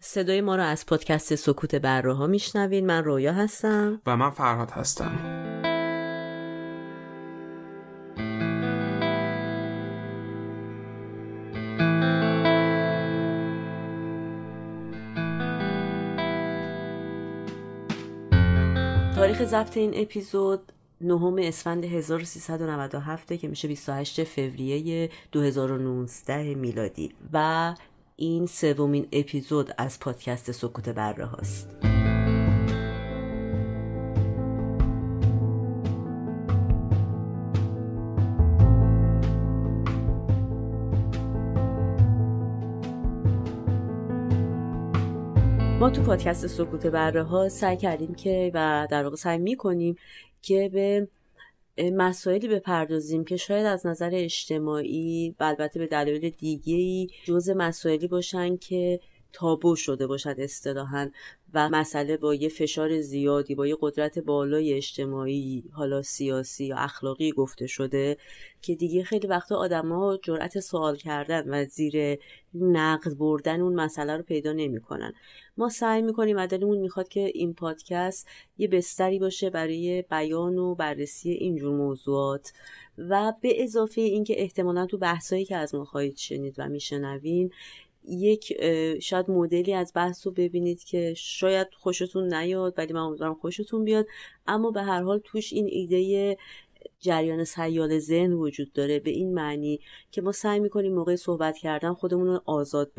صدای ما رو از پادکست سکوت بره‌ها میشنوین. من رویا هستم و من فرهاد هستم. تاریخ ضبط این اپیزود 9 اسفند 1397 که میشه 28 فوریه 2019 میلادی و این سومین اپیزود از پادکست سکوت بره هاست. ما تو پادکست سکوت بره ها سعی کردیم که و در واقع سعی میکنیم که به مسائلی بپردازیم که شاید از نظر اجتماعی و البته به دلایل دیگه‌ای جزء مسائلی باشن که تابو شده باشد اصطلاحاً و مسئله با یه فشار زیادی، با یه قدرت بالای اجتماعی، حالا سیاسی یا اخلاقی گفته شده که دیگه خیلی وقتا آدم‌ها جرأت سوال کردن و زیر نقد بردن اون مسئله رو پیدا نمی‌کنن. ما سعی می‌کنیم و دلمون می‌خواد که این پادکست یه بستری باشه برای بیان و بررسی اینجور موضوعات و به اضافه اینکه احتمالاً تو بحثایی که از ما خواهید شنید و میشنوین یک شاید مدلی از بحث رو ببینید که شاید خوشتون نیاد، ولی من امیدوارم خوشتون بیاد، اما به هر حال توش این ایده جریان سیال ذهن وجود داره، به این معنی که ما سعی میکنیم موقع صحبت کردن خودمون رو آزاد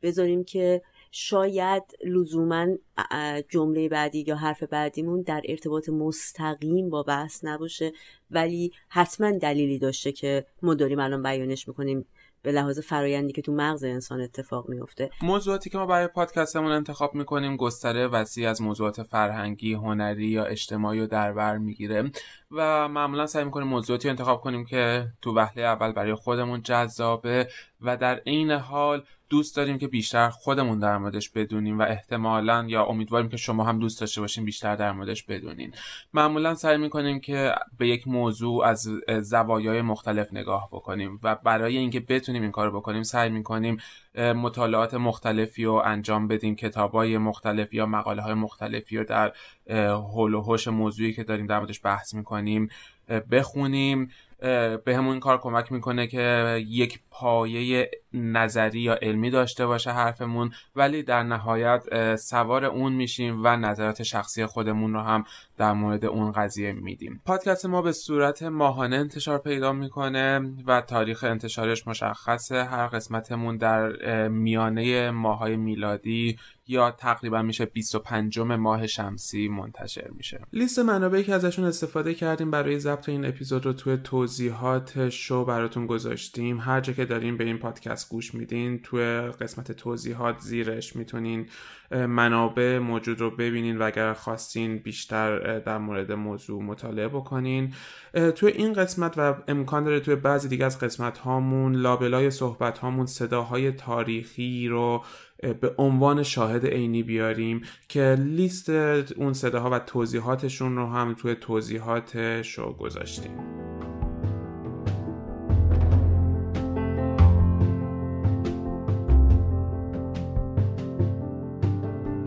بذاریم که شاید لزوماً جمله بعدی یا حرف بعدیمون در ارتباط مستقیم با بحث نباشه، ولی حتما دلیلی داشته که ما داریم الان بیانش میکنیم به لحاظ فرایندی که تو مغز انسان اتفاق میفته. موضوعاتی که ما برای پادکستمون انتخاب میکنیم گستره وسیع از موضوعات فرهنگی، هنری یا اجتماعی رو در بر میگیره و معمولا سعی میکنیم موضوعاتی رو انتخاب کنیم که تو وهله اول برای خودمون جذابه و در عین حال دوست داریم که بیشتر خودمون در موردش بدونیم و احتمالاً یا امیدواریم که شما هم دوست داشته باشین بیشتر در موردش بدونین. معمولاً سعی می‌کنیم که به یک موضوع از زوایای مختلف نگاه بکنیم و برای اینکه بتونیم این کارو بکنیم سعی می‌کنیم مطالعات مختلفی رو انجام بدیم، کتاب‌های مختلف یا مقاله‌های مختلفی رو در حول و حوش موضوعی که داریم در موردش بحث می‌کنیم بخونیم. به همون این کار کمک میکنه که یک پایه نظری یا علمی داشته باشه حرفمون، ولی در نهایت سوار اون میشیم و نظرات شخصی خودمون رو هم در مورد اون قضیه میدیم. پادکست ما به صورت ماهانه انتشار پیدا میکنه و تاریخ انتشارش مشخصه. هر قسمتمون در میانه ماهای میلادی یا تقریبا میشه 25 ماه شمسی منتشر میشه. لیست منابعی که ازشون استفاده کردیم برای ضبط این اپیزود رو توی توضیحات شو براتون گذاشتیم. هر جا که دارین به این پادکست گوش میدین توی قسمت توضیحات زیرش میتونین منابع موجود رو ببینین و اگر خواستین بیشتر در مورد موضوع مطالعه بکنین. توی این قسمت و امکان داره توی بعضی دیگه از قسمت هامون لابلای صحبت هامون صداهای تاریخی رو به عنوان شاهد عینی بیاریم که لیست اون صداها و توضیحاتشون رو هم توی توضیحات شو گذاشتیم.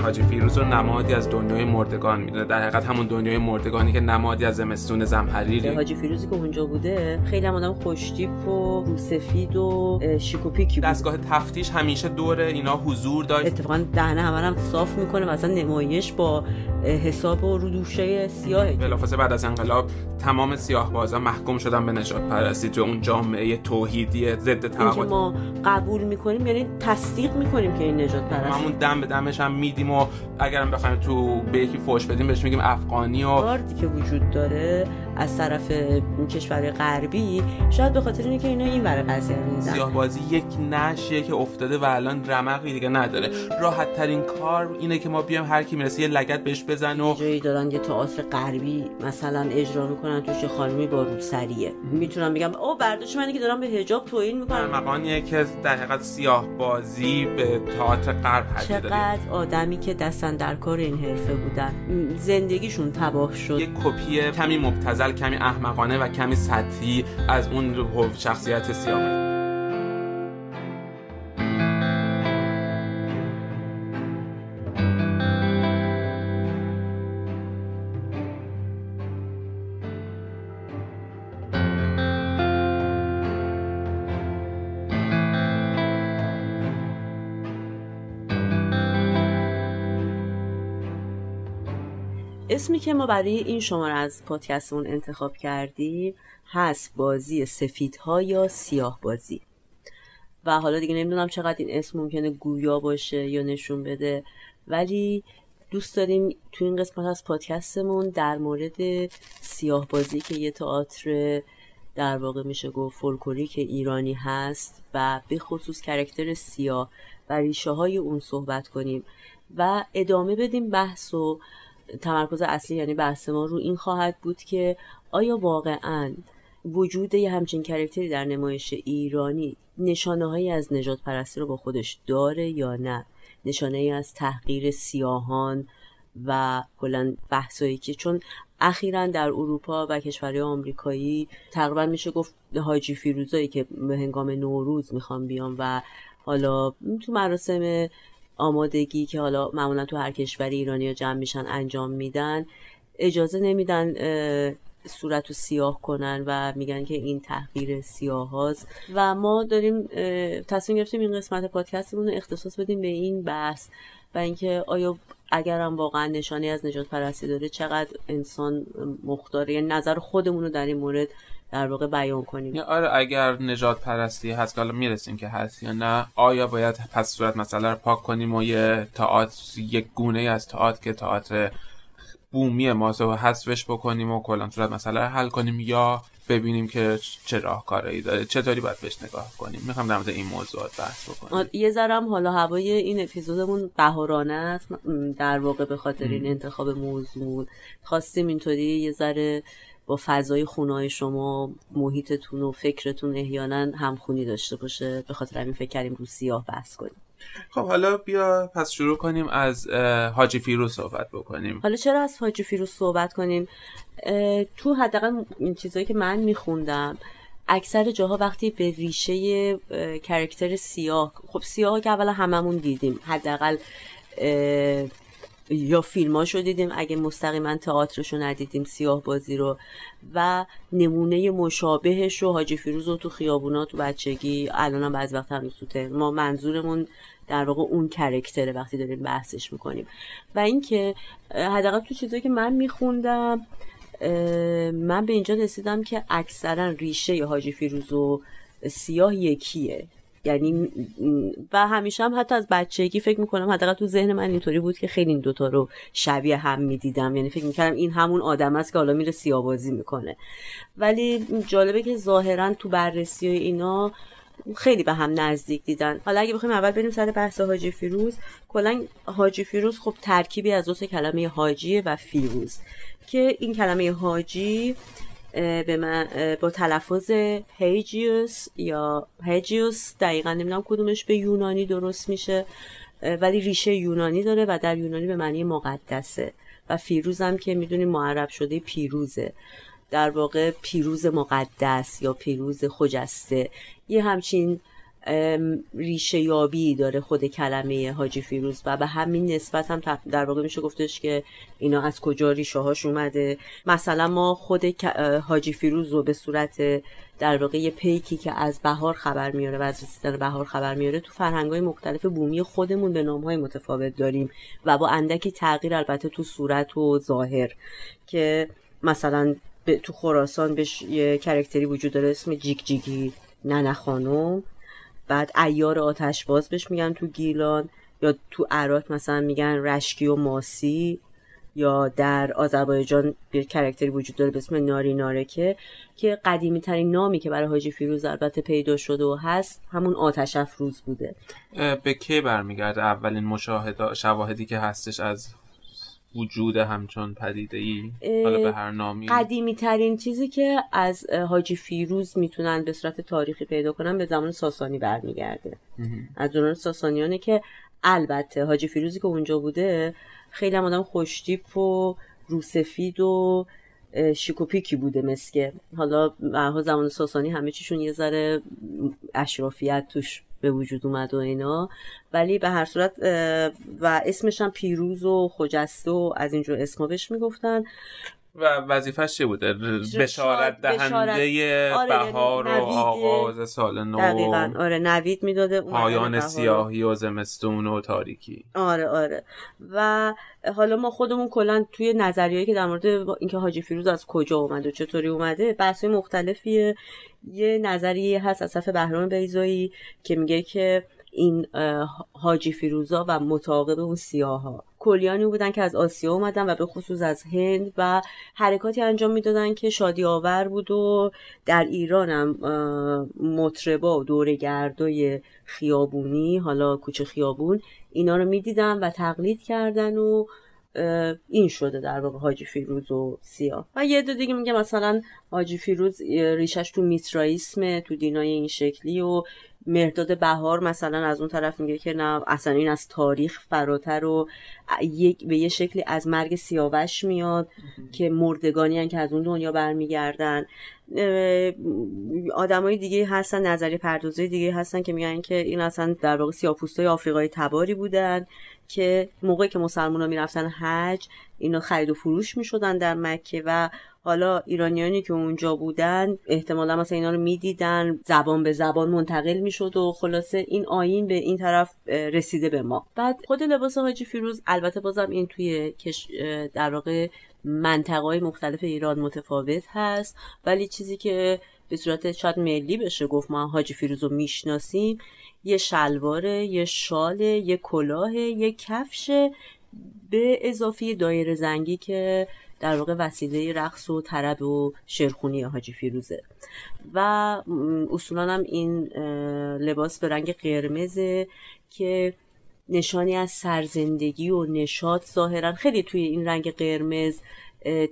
حاجی فیروز رو نمادی از دنیای مردگان میدونه، در حقیقت همون دنیای مردگانی که نمادی از زمستون زمهریری. حاجی فیروزی که اونجا بوده خیلی هم آدم خوشتیپ و روسفید و شیکوپیکی بود. دستگاه تفتیش همیشه دور اینا حضور داشت. اتفاقا دهنه همه هم صاف میکنه و اصلا نمایش با حساب و رودوشه سیاه. بلافاصله بعد از انقلاب تمام سیاه‌بازا محکوم شدن به نژاد پرستی تو اون جامعه توحیدی ضد تعهد. اینکه ما قبول میکنیم یعنی تصدیق میکنیم که این نژاد پرستی. همون دم به دمش هم میدیم و اگرم بخوایم تو به یکی فوش بدیم بهش میگیم افغانی. و کارتی که وجود داره از طرف کشورهای غربی شاید به خاطر اینه که اینا این ور قضیه میزنن. سیاه‌بازی یک نشیه که افتاده و الان رمقی دیگه نداره. راحت ترین کار اینه که ما بیایم هر کی میرسه یه لگد بهش بزن و جایی دارن یه تئاتر غربی مثلا اجرا میکنن توش خانمی با روسریه، میتونم بگم او برداشت منی که دارم به حجاب توهین میکنم. مقانیه که در حقیقت سیاه‌بازی به تئاتر غرب حد داره. چقدر آدمی که دستن در کار این حرفه بودن زندگیشون تباه شد. یک کپی کمی مبتذل، کمی احمقانه و کمی سطحی از اون شخصیت سیاه. اسمی که ما برای این شماره از پادکستمون انتخاب کردیم هست بازی سفیدها یا سیاه بازی. و حالا دیگه نمیدونم چقدر این اسم ممکنه گویا باشه یا نشون بده، ولی دوست داریم تو این قسمت از پادکستمون در مورد سیاه بازی که یه تئاتر در واقع میشه گفت فولکلوریک ایرانی هست و به خصوص کاراکتر سیاه و ریشه های اون صحبت کنیم و ادامه بدیم بحث. و تمرکز اصلی یعنی بحث ما رو این خواهد بود که آیا واقعاً وجود یه همچین کاراکتری در نمایش ایرانی نشانه هایی از نژاد پرستی رو با خودش داره یا نه، نشانه ای از تحقیر سیاهان و کلاً بحثایی که چون اخیراً در اروپا و کشورهای آمریکایی تقریبا میشه گفت حاجی فیروزایی که به هنگام نوروز میخوان بیان و حالا تو مراسم آمادگی که حالا معمولا تو هر کشوری ایرانی‌ها جمع میشن انجام میدن، اجازه نمیدن صورتو سیاه کنن و میگن که این تحقیر سیاه هاست. و ما داریم تصمیم گرفتیم این قسمت پادکستمون رو اختصاص بدیم به این بحث و اینکه آیا اگرم واقعا نشانی از نژاد پرستی داره چقدر انسان مختاره، یعنی نظر خودمون رو در این مورد در واقع بیان کنیم. آره اگر نژاد پرستی هست که حالا میرسیم که هست یا نه، آیا باید پس صورت مسئله رو پاک کنیم و یه تئاتر، یک گونه از تئاتر که تئاتر بومی ماست و حذفش بکنیم و کلا صورت مسئله رو حل کنیم، یا ببینیم که چه راهکارهایی داره، چطوری باید بهش نگاه کنیم. میخوام در مورد این موضوعات بحث بکنیم. یه ذرم حالا هوای این اپیزودمون بهارانه است در واقع، به خاطر این انتخاب موضوع خواستیم اینطوری یه ذره با فضای خونه‌های شما، محیطتون و فکرتون احیانا همخونی داشته باشه، به خاطر همین فکر کردیم رو سیاه بحث کنیم. خب حالا بیا پس شروع کنیم از حاجی فیروز صحبت بکنیم. حالا چرا از حاجی فیروز صحبت کنیم؟ تو حداقل این چیزایی که من میخوندم اکثر جاها وقتی به ریشه کاراکتر سیاه، خب سیاه که اولا هممون دیدیم، حداقل یا فیلماشو دیدیم اگه مستقیما تئاترشو ندیدیم سیاه بازی رو، و نمونه مشابهش رو حاجی فیروز رو تو خیابونا تو بچگی، الان هم بعضی وقت هنوز تو تهران، ما منظورمون در واقع اون کاراکتره وقتی داریم بحثش میکنیم. و اینکه حداقل تو چیزایی که من میخوندم من به اینجا رسیدم که اکثرا ریشه حاجی فیروز و سیاه یکیه، یعنی و همیشه هم حتی از بچگی فکر میکنم، حداقل تو ذهن من اینطوری بود که خیلی این دوتا رو شبیه هم میدیدم، یعنی فکر میکردم این همون آدم است که حالا میره سیاه بازی میکنه. ولی جالبه که ظاهرا تو بررسی اینا خیلی به هم نزدیک دیدن. حالا اگه بخوایم اول بریم سر بحث حاجی فیروز، کلا حاجی فیروز خب ترکیبی از دو تا کلمه حاجی و فیروز که این کلمه حاجی با تلفظ هیجیوس یا هیجیوس، دقیقا نمیدونم کدومش به یونانی درست میشه، ولی ریشه یونانی داره و در یونانی به معنی مقدسه. و فیروز هم که میدونیم معرب شده پیروزه، در واقع پیروز مقدس یا پیروز خجسته. یه همچین ریشه یابی داره خود کلمه حاجی فیروز و به همین نسبت هم در واقع میشه گفتش که اینا از کجا ریشه هاش اومده. مثلا ما خود حاجی فیروز رو به صورت در واقع یه پیکی که از بهار خبر میاره و از رسیدن بهار خبر میاره تو فرهنگ‌های مختلف بومی خودمون به نام‌های متفاوت داریم و با اندکی تغییر البته تو صورت و ظاهر، که مثلا تو خراسان بهش یه کاراکتری وجود داره اسم جیک جیگی ننه خانم، بعد عیار آتشباز بهش میگن تو گیلان، یا تو عراق مثلا میگن رشکی و ماسی، یا در آذربایجان یه کاراکتری وجود داره به اسم ناری نارکه که قدیمی ترین نامی که برای حاجی فیروز البته پیدا شده و هست همون آتش افروز بوده. به کی برمیگرده اولین شواهدی که هستش از وجود همچون پدیده‌ای، حالا به هر نامی؟ قدیمی ترین چیزی که از حاجی فیروز میتونن به صورت تاریخی پیدا کنن به زمان ساسانی برمیگرده، از دوران ساسانیانه که البته حاجی فیروزی که اونجا بوده خیلی هم آدم خوشتیپ و روسفید و شیکوپیکی بوده، مسکه حالا زمان ساسانی همه چیشون یه ذره اشرافیت توش به وجود اومد و اینا، ولی به هر صورت و اسمش هم پیروز و خجسته و از اینجور اسما بهش میگفتن. و وظیفش چی بوده؟ بشارت دهنده بهار و آغاز سال نو. دقیقاً آره، نوید میداده پایان سیاهی و زمستون و تاریکی. آره. و حالا ما خودمون کلا توی نظریه‌ای که در مورد اینکه حاجی فیروز از کجا اومده و چطوری اومده بحث‌های مختلفیه. یه نظریه هست از طرف بهرام بیضایی که میگه که این حاجی فیروزا و متعاقب اون سیاها کلیانی بودن که از آسیا اومدن و به خصوص از هند و حرکاتی انجام میدادن که شادی آور بود و در ایران هم مطربا و دوره‌گردای خیابونی، حالا کوچه خیابون، اینا رو میدیدن و تقلید کردن و این شده در واقع حاجی فیروز و سیاه. و یه دو دیگه میگه مثلا حاجی فیروز ریشش تو میترائیسمه، تو دینای این شکلی، و مهرداد بهار مثلا از اون طرف میگه که نه اصلا این از تاریخ فراتر و به یه شکلی از مرگ سیاوش میاد که مردگانی هن که از اون دنیا برمیگردن. آدمای دیگه هستن، نظریه پردازای دیگه هستن که میگن که این اصلا در واقع سیاه‌پوستای آفریقای تباری بودن که موقعی که مسلمان‌ها میرفتن حج اینا خرید و فروش میشدن در مکه و حالا ایرانیانی که اونجا بودن احتمالا مثلا اینا رو میدیدن، زبان به زبان منتقل میشد و خلاصه این آیین به این طرف رسیده به ما. بعد خود لباس حاجی فیروز البته بازم این توی در واقع منطقه‌های مختلف ایران متفاوت هست، ولی چیزی که به صورت شاید ملی بشه گفت ما حاجی فیروز رو میشناسیم یه شلواره، یه شاله، یه کلاه، یه کفش، به اضافه دایره زنگی که در واقع وسیله رقص و طرب و شعرخوانی حاجی فیروزه. و اصولاً هم این لباس به رنگ قرمزه که نشانی از سرزندگی و نشاط ظاهرا. خیلی توی این رنگ قرمز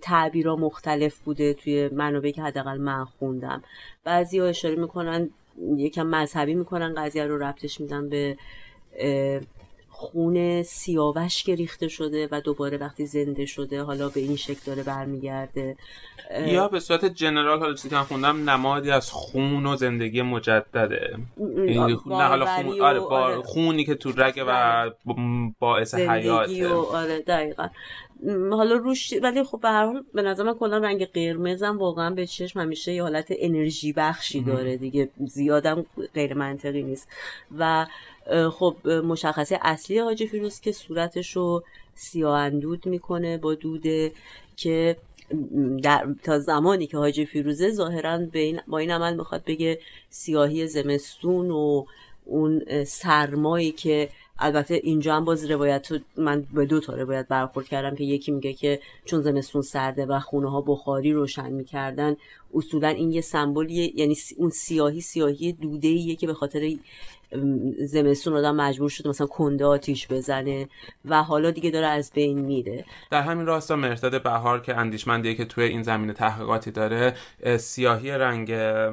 تعبیرها مختلف بوده توی منابعی که حداقل من خوندم. بعضی‌ها اشاره میکنن یکم مذهبی میکنن قضیه رو، ربطش میدن به خون سیاوش که ریخته شده و دوباره وقتی زنده شده حالا به این شکل داره برمیگرده، یا به صورت جنرال حالا چیزی که من خوندم نمادی از خون و زندگی مجدده. نه حالا خون، آره خونی که تو رگه و باعث حیاته. آره دقیقاً. حالا روش ولی خب به هر حال به نظر من کلا رنگ قرمزم واقعا به چشم همیشه یه حالت انرژی بخشی داره دیگه، زیادم غیر منطقی نیست. و خب مشخصه اصلی حاجی فیروز که صورتشو سیاه اندود میکنه با دوده، که تا زمانی که حاجی فیروزه ظاهرا با این عمل میخواد بگه سیاهی زمستون و اون سرمایی که البته اینجا هم باز روایت من به دو تا روایت برخورد کردم که یکی میگه که چون زمستون سرده و خونه ها بخاری روشن میکردن، اصولا این یه سمبولیه، یعنی اون سیاهی دوده‌ایه که به خاطر زمستون آدم مجبور شده مثلا کنده آتیش بزنه و حالا دیگه داره از بین میره. در همین راستا مهرداد بهار که اندیشمندیه که توی این زمینه تحقیقاتی داره، سیاهی رنگ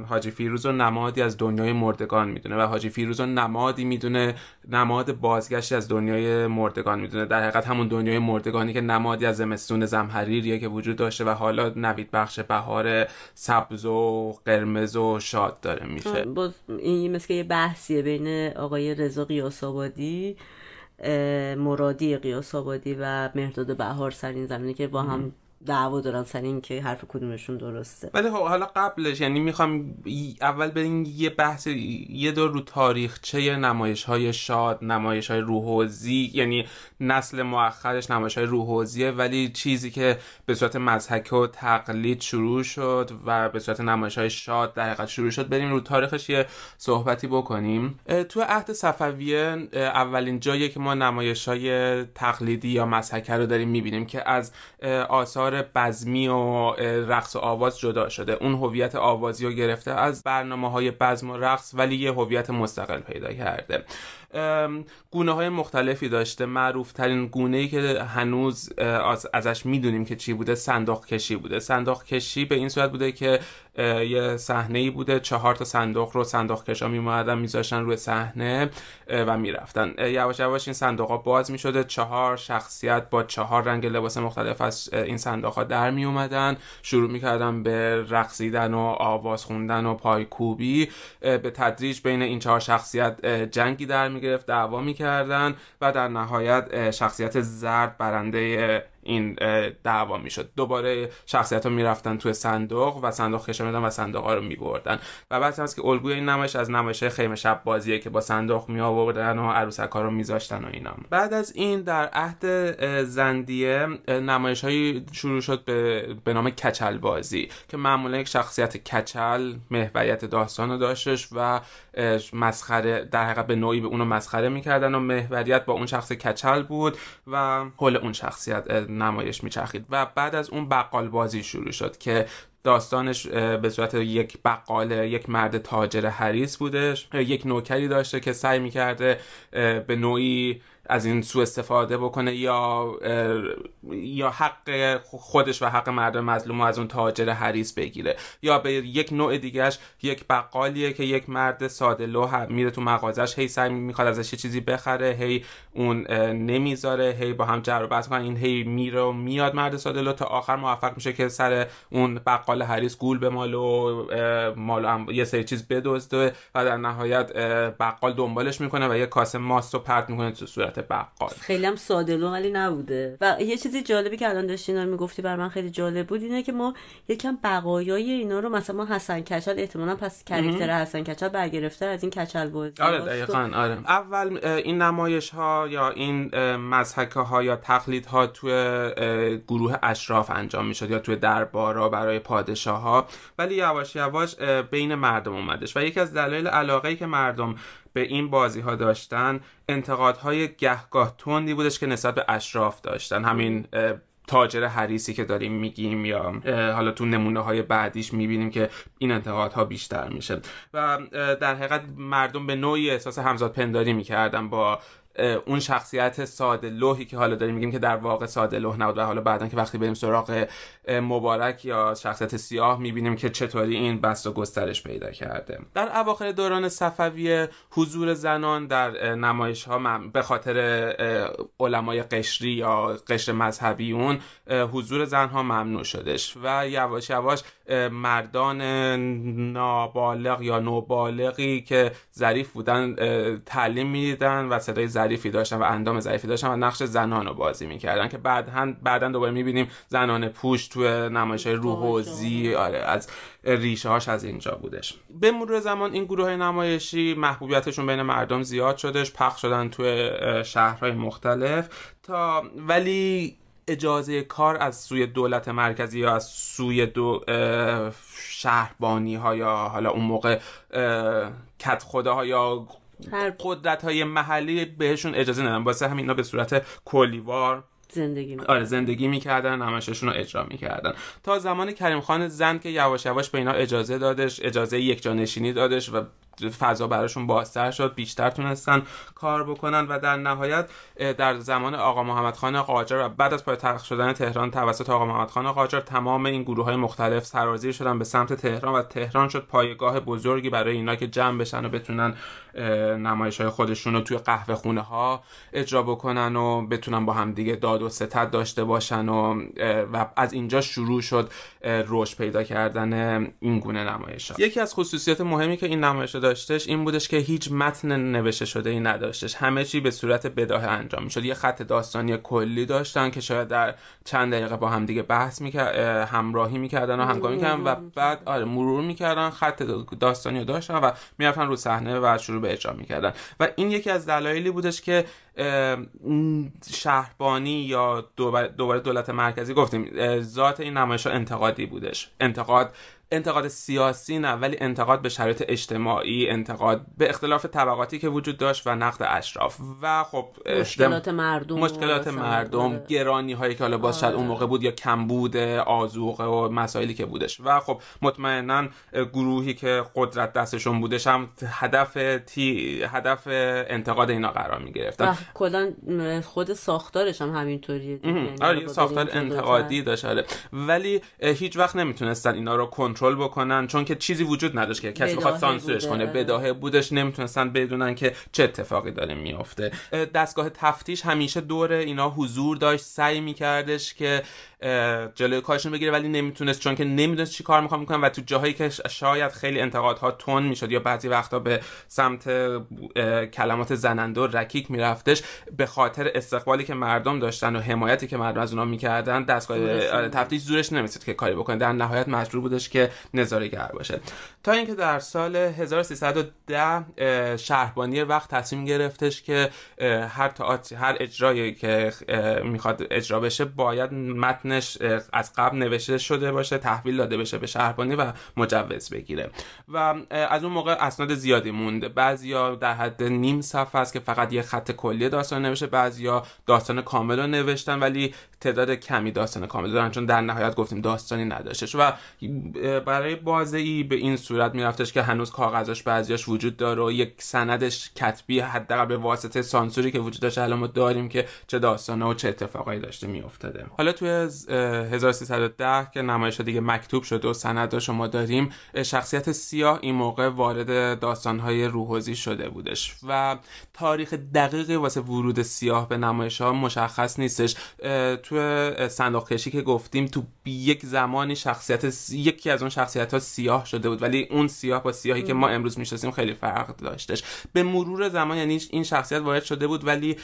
حاجی فیروز رو نمادی از دنیای مردگان میدونه و حاجی فیروز رو نمادی میدونه، نماد بازگشت از دنیای مردگان میدونه، در حقیقت همون دنیای مردگانی که نمادی از زمستون زمهریریه که وجود داشته و حالا نوید بخش بهار سبز و قرمز و شاد داره میشه. این مثل یه بحثیه بین آقای رضا قیاس‌آبادی، مرادی قیاس‌آبادی و مهرداد بهار سر این زمینه که با هم دعوا دارن سر این که حرف کدومشون درسته. ولی حالا قبلش یعنی میخوام اول بریم یه بحث یه دور رو تاریخچه نمایش‌های شاد، نمایش‌های روحوزی، یعنی نسل مؤخرش نمایش‌های روحوزیه، ولی چیزی که به صورت مضحک و تقلید شروع شد و به صورت نمایش‌های شاد در حقیقت شروع شد، بریم رو تاریخش یه صحبتی بکنیم. تو عهد صفویه اولین جایی که ما نمایش‌های تقلیدی یا مضحکه رو داریم می‌بینیم که از آثار بزمی و رقص و آواز جدا شده. اون هویت آوازی رو گرفته از برنامه‌های بزم و رقص، ولی یه هویت مستقل پیدا کرده. گونه‌های مختلفی داشته. معروف ترین گونه‌ای که هنوز ازش میدونیم که چی بوده صندوق کشی بوده. صندوق کشی به این صورت بوده که یه صحنه‌ای بوده 4 تا صندوق رو صندوق کشا میومدن میذاشتن روی صحنه و میرفتن. یواش یواش این صندوق‌ها باز میشده، 4 شخصیت با 4 رنگ لباس مختلف از این صندوق‌ها در میومدن، شروع میکردن به رقصیدن و آواز خوندن و پایکوبی. به تدریج بین این 4 شخصیت جنگی در میگرفت، دعوا میکردن و در نهایت شخصیت زرد برنده این دعوا میشد. دوباره شخصیت ها میرفتن توی صندوق و صندوق کشا میدن و صندوق ها رو میبردن. و بعد هست که الگوی این نمایش از نمایش خیمه شب بازیه که با صندوق می آوردن و عروسک ها رو میذاشتن و اینا. بعد از این در عهد زندیه نمایش هایی شروع شد به نام کچل بازی که معمولا یک شخصیت کچل محوریت داستان رو داشتش و مسخره، در حقیقت به نوعی به اونو مسخره میکردن و محوریت با اون شخص کچل بود و حول اون شخصیت نمایش میچرخید. و بعد از اون بقال بازی شروع شد که داستانش به صورت یک بقال، یک مرد تاجر حریص بودش، یک نوکری داشته که سعی میکرده به نوعی از این سوء استفاده بکنه یا حق خودش و حق مردم مظلوم رو از اون تاجر حریص بگیره. یا به یک نوع دیگهش یک بقالیه که یک مرد ساده لوح میره تو مغازش، هی سعی میخواد ازش یه چیزی بخره، هی اون نمیذاره، هی با هم جر و بحث کنن، این هی میره و میاد مرد ساده لوح تا آخر موفق میشه که سر اون بقال حریص گول بماله و مال یه سری چیز بدزده و در نهایت بقال دنبالش میکنه و یه کاسه ماست رو پرت میکنه تو صورت بقال. خیلی هم ساده لو ولی نبوده. و یه چیزی جالبی که الان داشتی اینا میگفتی بر من خیلی جالب بود اینه که ما یکم بقایای اینا رو مثلا حسن کچل احتمالاً پس کاراکتر حسن کچل برگرفته از این کچل بازی. آره دقیقاً. آره اول این نمایش ها یا این مضحکه ها یا تقلید ها توی گروه اشراف انجام میشد یا توی دربارا برای پادشاه ها، ولی یواش یواش بین مردم اومدش و یکی از دلایل علاقه‌ای که مردم به این بازی ها داشتن انتقادهای گهگاه تندی بودش که نسبت به اشراف داشتن. همین تاجر حریصی که داریم میگیم یا حالا تو نمونه های بعدیش میبینیم که این انتقادها بیشتر میشه و در حقیقت مردم به نوعی احساس همزاد پنداری میکردن با اون شخصیت ساده لوحی که حالا داریم میگیم که در واقع ساده لوح نبود و حالا بعدن که وقتی بریم سراغ مبارک یا شخصیت سیاه میبینیم که چطوری این بست و گسترش پیدا کرده. در اواخر دوران صفویه حضور زنان در نمایش ها به خاطر علمای قشری یا قشر مذهبی اون حضور زنها ممنوع شدش و یواش یواش مردان نابالغ یا نوبالغی که ظریف بودن تعلیم میدیدن و صدای ظریفی داشتن و اندام ظریفی داشتن و نقش زنان رو بازی میکردن که بعداً دوباره میبینیم زنان پوش توی نمایش‌های روحوزی از ریشه هاش از اینجا بودش. به مرور زمان این گروه های نمایشی محبوبیتشون بین مردم زیاد شدش، پخش شدن توی شهرهای مختلف ولی اجازه کار از سوی دولت مرکزی یا از سوی شهربانی ها یا حالا اون موقع کت خداها یا قدرت های محلی بهشون اجازه ندادن، واسه همین اینا به صورت کلیوار زندگی میکردن، نمایششون رو اجرا میکردن تا زمان کریم خان زند که یواش یواش به اینا اجازه دادش، اجازه یک جانشینی دادش و فضا براشون بازتر شد، بیشتر تونستن کار بکنن و در نهایت در زمان آقا محمد خان قاجار و بعد از پایتخت شدن تهران توسط آقا محمد خان قاجار تمام این گروه‌های مختلف سرازیر شدن به سمت تهران و تهران شد پایگاه بزرگی برای اینا که جمع بشن و بتونن نمایش‌های خودشون رو توی قهوه خونه ها اجرا بکنن و بتونن با هم دیگه داد و ستد داشته باشن و از اینجا شروع شد رشد پیدا کردن این گونه نمایش‌ها. یکی از خصوصیات مهمی که این نمایش داشتش این بودش که هیچ متن نوشته شده ای نداشتش، همه چی به صورت بداهه انجام میشد. یه خط داستانی کلی داشتن که شاید در چند دقیقه با هم دیگه بحث همراهی میکردن و همگامی میکردن و بعد مرور میکردن، خط داستانی رو داشتن و میرفتن رو صحنه و شروع به اجرا میکردن و این یکی از دلایلی بودش که شهربانی یا دوباره دولت مرکزی گفتیم ذات این نمایش‌ها انتقادی بودش، انتقاد سیاسی نه ولی انتقاد به شرایط اجتماعی، انتقاد به اختلاف طبقاتی که وجود داشت و نقد اشراف و خب مشکلات مردم گرانی هایی که حالا باز شاید اون موقع بود یا کمبود آذوقه و مسائلی که بودش و خب مطمئنا گروهی که قدرت دستشون بودش هم هدف انتقاد اینا قرار می گرفتن. کلا خود ساختارش هم همینطوریه. آره ساختار انتقادی داشت ولی هیچ وقت نمیتونستن اینا رو کنترل کنترل بکنن، چون که چیزی وجود نداشت که کسی بخواد سانسورش کنه، بداهه بودش، نمیتونستن بدونن که چه اتفاقی داره میفته. دستگاه تفتیش همیشه دور اینا حضور داشت، سعی میکردش که جلوی کارشون بگیره ولی نمیتونست، چون که نمیدونست چی کار میخوام میکنن و تو جاهایی که شاید خیلی انتقادها تون میشد یا بعضی وقتا به سمت کلمات زننده و رکیک میرفتش، به خاطر استقبالی که مردم داشتن و حمایتی که مردم از اونها میکردن دستگاه تفتیش زورش نمیرسید که کاری بکنه. در نهایت مجبور بودش که نظاره‌گر باشه. تا اینکه در سال 1310 شهربانی وقت تصمیم گرفتش که هر اجرایی که میخواد اجرا بشه باید متنش از قبل نوشته شده باشه، تحویل داده بشه به شهربانی و مجوز بگیره. و از اون موقع اسناد زیادی موند، بعضیا در حد نیم صفحه است که فقط یه خط کلی داستان نوشته، بعضیا داستان کامل رو نوشتن ولی تعداد کمی داستان کامل دارن، چون در نهایت گفتیم داستانی نداشتش و برای بازی به این صورت میرفتش که هنوز کاغذاش بعضیاش وجود داره و یک سندش کتبی حداقل به واسطه سانسوری که وجود داشته الان ما داریم که چه داستانا و چه اتفاقایی داشته میافتاده. حالا توی 1310 که نمایش دیگه مکتوب شده و سنداشو ما داریم، شخصیت سیاه این موقع وارد داستان‌های روحوزی شده بودش و تاریخ دقیقی واسه ورود سیاه به نمایش‌ها مشخص نیستش. تو صندوق کشی که گفتیم تو یک زمانی یکی از اون شخصیت‌ها سیاه شده بود ولی اون سیاه با سیاهی که ما امروز می‌شناسیم خیلی فرق داشتش. به مرور زمان یعنی این شخصیت وارد شده بود ولی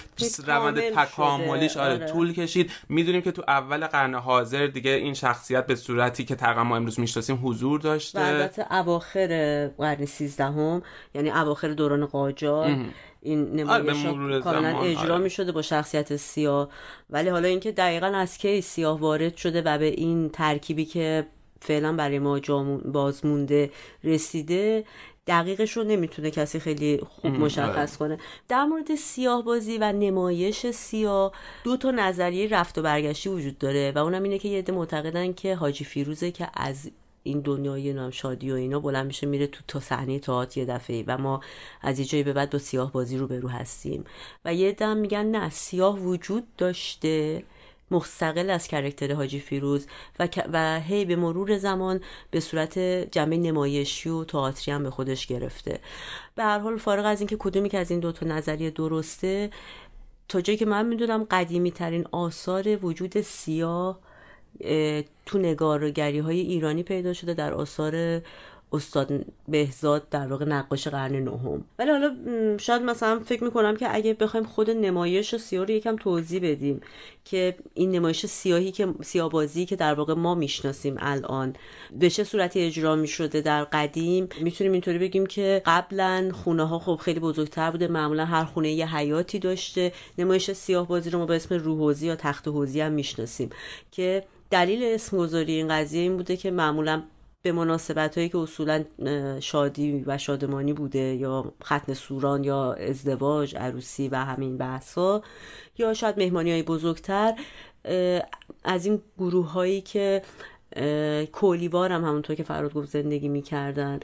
روند تکاملیش طول کشید. میدونیم که تو اول قرن حاضر دیگه این شخصیت به صورتی که تقریبا ما امروز می‌شناسیم حضور داشته. البته اواخر قرن 13 یعنی اواخر دوران قاجار این نمایش‌ها کاملا اجرا می‌شده با شخصیت سیاه، ولی حالا اینکه دقیقاً از کی سیاه وارد شده و به این ترکیبی که فعلا برای ما بازمونده رسیده دقیقش رو نمیتونه کسی خیلی خوب مشخص کنه. در مورد سیاه بازی و نمایش سیاه 2 نظریه رفت و برگشتی وجود داره و اونم اینه که یه عده معتقدن که حاجی فیروزه که از این دنیای نام شادی و اینا بلند میشه میره تو صحنه تئاتر یه دفعه‌ای و ما از یه جایی به بعد با سیاه بازی رو برو هستیم و یه عده میگن نه، سیاه وجود داشته مستقل از کاراکتر حاجی فیروز و هی به مرور زمان به صورت جنبه نمایشی و تئاتری هم به خودش گرفته. به هر حال فارغ از اینکه کدومی که از این 2 نظریه درسته، تا جایی که من میدونم قدیمی ترین آثار وجود سیاه تو نگارگری‌های ایرانی پیدا شده در آثار استاد بهزاد، در واقع نقاش قرن 9. ولی حالا شاید مثلا فکر میکنم که اگه بخوایم خود نمایش سیاه رو یکم توضیح بدیم که این نمایش سیاه‌بازی که در واقع ما میشناسیم الان به چه صورتی اجرا میشده در قدیم، میتونیم اینطوری بگیم که قبلا خونه ها خب خیلی بزرگتر بوده، معمولا هر خونه یه حیاتی داشته. نمایش سیاه‌بازی رو ما به اسم روحوزی یا تخت حوزی هم میشناسیم که دلیل اسم گذاری این قضیه این بوده که معمولا به مناسبت‌هایی که اصولاً شادی و شادمانی بوده یا ختن سوران یا ازدواج، عروسی و همین بحثا، یا شاید مهمانی‌های بزرگتر، از این گروه‌هایی که کولیوار هم همونطور که فراد گفت زندگی می‌کردن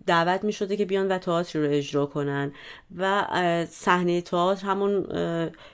دعوت می‌شده که بیان و تئاتر رو اجرا کنن و صحنه تئاتر همون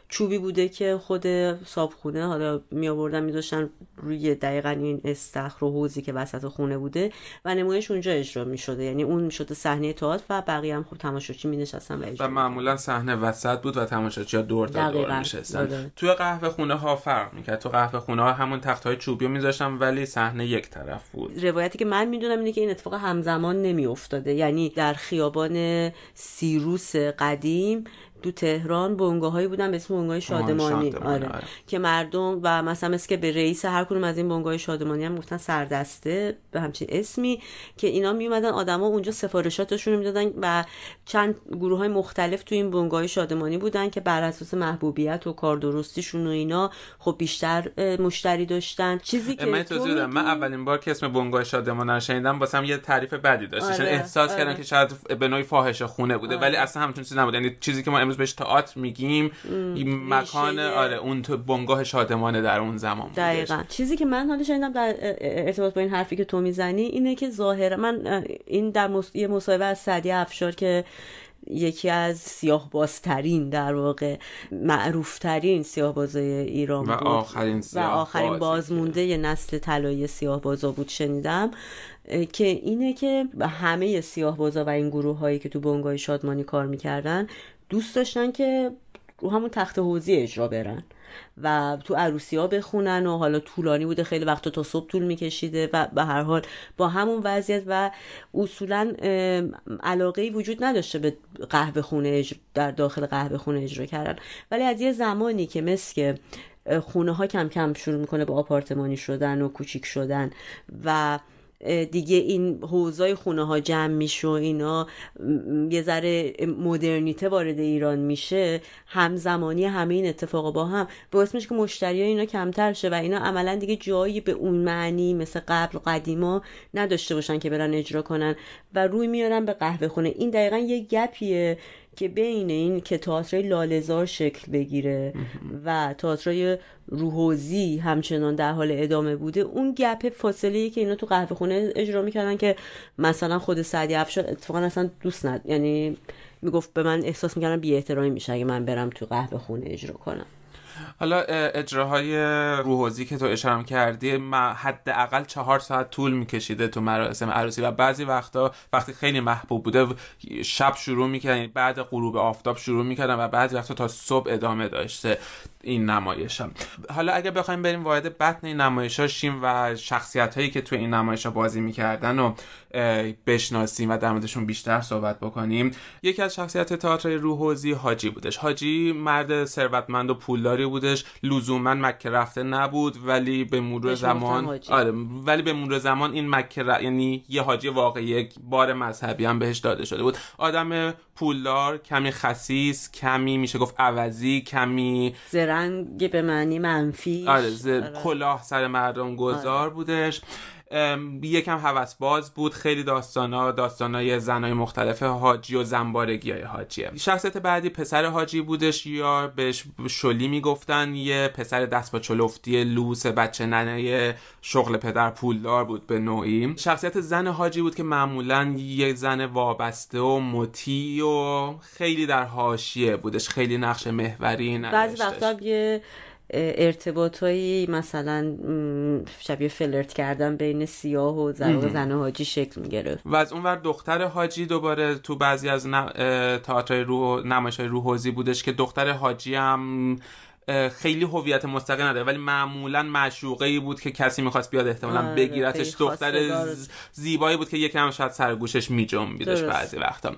چوبی بوده که خود صابخونه حالا میآوردن میذاشتن روی دقیقاً این استخر و حوضی که وسط خونه بوده و نمایش اونجا اجرا می‌شده، یعنی اون می‌شده صحنه تئاتر و بقیه هم خب تماشاچی می‌نشستن و اجرا. و معمولاً صحنه وسط بود و تماشاچی‌ها دور تا دور می‌نشستن. توی قهوه خونه‌ها فرق می‌کرد. تو قهوه خونه‌ها همون تخت‌های چوبی رو می‌ذاشتن ولی صحنه یک طرف بود. روایتی که من میدونم اینه که این اتفاق همزمان نمیافتاده، یعنی در خیابان سیروس قدیم تو تهران بنگاهایی بودن به اسم بنگاه شادمانی. آره. که مردم و مثلا که به رئیس هر کدوم از این بنگاه شادمانی هم گفتن سردسته به همچین اسمی، که اینا می اومدن آدما اونجا سفارشاتشون رو میدادن و چند گروه‌های مختلف تو این بنگاه شادمانی بودن که بر اساس محبوبیت و کار درستیشون و اینا خب بیشتر مشتری داشتن. چیزی که من توضیح بدم، من اولین بار که اسم بنگاه شادمانی رو شنیدم واسم یه تعریف بدی داشت. چون احساس کردم که شاید به نوعی فاحشه خونه بوده ولی اصلا همچین چیزی نبود. یعنی چیزی که ما امروز بهش تئاتر میگیم این مکان اون تو بنگاه شادمانه در اون زمان بود. دقیقاً چیزی که من حالا شنیدم در ارتباط با این حرفی که تو میزنی اینه که ظاهرا من این در یه مصاحبه از سعدی افشار که یکی از سیاه بازترین در واقع معروفترین سیاه بازای ایران و بود آخرین بازمونده ی نسل طلایی سیاه بازا بود شنیدم، که اینه که همه سیاه بازا و این گروه هایی که تو بنگاه شادمانی کار میکردن دوست داشتن که رو همون تخت حوضی اجرا برن و تو عروسی ها بخونن و حالا طولانی بوده، خیلی وقتا تا صبح طول میکشیده و به هر حال با همون وضعیت و اصولا علاقه‌ای وجود نداشته به قهوه خونه در داخل قهوه خونه اجرا کردن. ولی از یه زمانی که مثل که خونه ها کم کم شروع میکنه به آپارتمانی شدن و کوچیک شدن و دیگه این حوضای خونه ها جمع میشه و اینا یه ذره مدرنیته وارد ایران میشه، همزمانی همه این اتفاقا با هم باعث میشه که مشتری ها اینا کمتر شه و اینا عملا دیگه جایی به اون معنی مثل قبل قدیما نداشته باشن که برن اجرا کنن و روی میارن به قهوه خونه. این دقیقا یه گپیه که بین این که تئاتر لاله‌زار شکل بگیره و تئاتر روحوزی همچنان در حال ادامه بوده، اون گپ فاصله‌ای که اینا تو قهوه خونه اجرا میکردن که مثلا خود سعدی افشار اتفاقا اصلا دوست نداشت، یعنی میگفت به من احساس میکردم بی احترامی میشه اگه من برم تو قهوه خونه اجرا کنم. حالا اجراهای روحوزی که تو اشاره کردی حداقل 4 ساعت طول میکشیده تو مراسم عروسی و بعضی وقتا وقتی خیلی محبوب بوده شب شروع میکردن، بعد غروب آفتاب شروع میکردن و بعضی وقتا تا صبح ادامه داشته این نمایش. حالا اگه بخوایم بریم وارد بطن این نمایش‌ها شیم و شخصیت‌هایی که تو این نمایش‌ها بازی می‌کردن و بشناسیم و در موردشون بیشتر صحبت بکنیم، یکی از شخصیت تئاتر روحوزی حاجی بودش. حاجی مرد ثروتمند و پولداری بودش، لزوما مکه رفته نبود ولی به مرور زمان این مکه یعنی یه حاجی واقعی، یک بار مذهبی هم بهش داده شده بود. آدم پولدار، کمی خسیس، کمی میشه گفت عوضی، کمی زرنگ به معنی منفی، کلاه سر مردم گذار بودش. یکم هوسباز بود، خیلی داستانای زنای مختلف حاجی و زنبارگیای حاجیه. شخصیت بعدی پسر حاجی بودش یا بهش شلی میگفتن، یه پسر دست با چلفتی لوس بچه ننه شغل پدر پولدار بود به نوعی. شخصیت زن حاجی بود که معمولاً یه زن وابسته و مطیع و خیلی در حاشیه بودش، خیلی نقش محوری نداشتش. بعضی وقتا یه ارتباطایی مثلا شبیه فلرت کردن بین سیاه و زن حاجی شکل می‌گرفت. و از اونور دختر حاجی دوباره تو بعضی از تئاتر نمایش‌های روحوزی بودش که دختر حاجی هم خیلی هویت مستقل نداره ولی معمولا معشوقه‌ای بود که کسی می‌خواست بیاد احتمالاً بگیرتش. دختر زیبایی بود که یکم شاید سر گوشش می‌جنبیدش بعضی وقتا.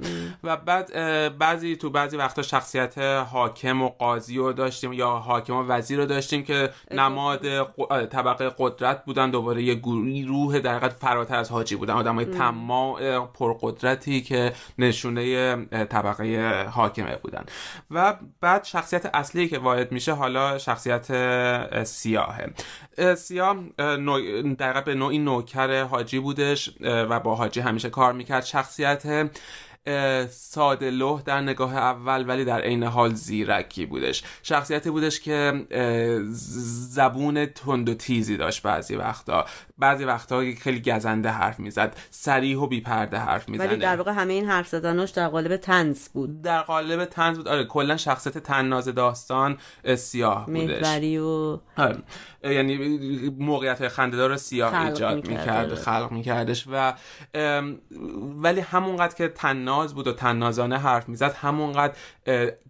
و بعد بعضی وقتا شخصیت حاکم و قاضی رو داشتیم یا حاکم و وزیر رو داشتیم که نماد طبقه قدرت بودن. دوباره یه گروه در حقیقت فراتر از حاجی بودن، آدمای طماع پرقدرتی که نشونه طبقه حاکمه بودن. و بعد شخصیت اصلی که وارد میشه حالا شخصیت سیاهه. سیاه در واقع به نوعی نوکر حاجی بودش و با حاجی همیشه کار میکرد. شخصیت ساده لوح در نگاه اول ولی در عین حال زیرکی بودش. شخصیتی بودش که زبون تند و تیزی داشت، بعضی وقتا خیلی گزنده حرف میزد، صریح و بی پرده حرف میزنه. ولی در واقع همه این حرف زدناش در قالب طنز بود. آره، کلا شخصیت طناز داستان سیاه بودش. محوری و یعنی موقعیت خنده‌دار رو سیاه ایجاد میکرد، خلق میکردش. و ولی همونقدر که طناز بود و طنازانه حرف میزد همونقدر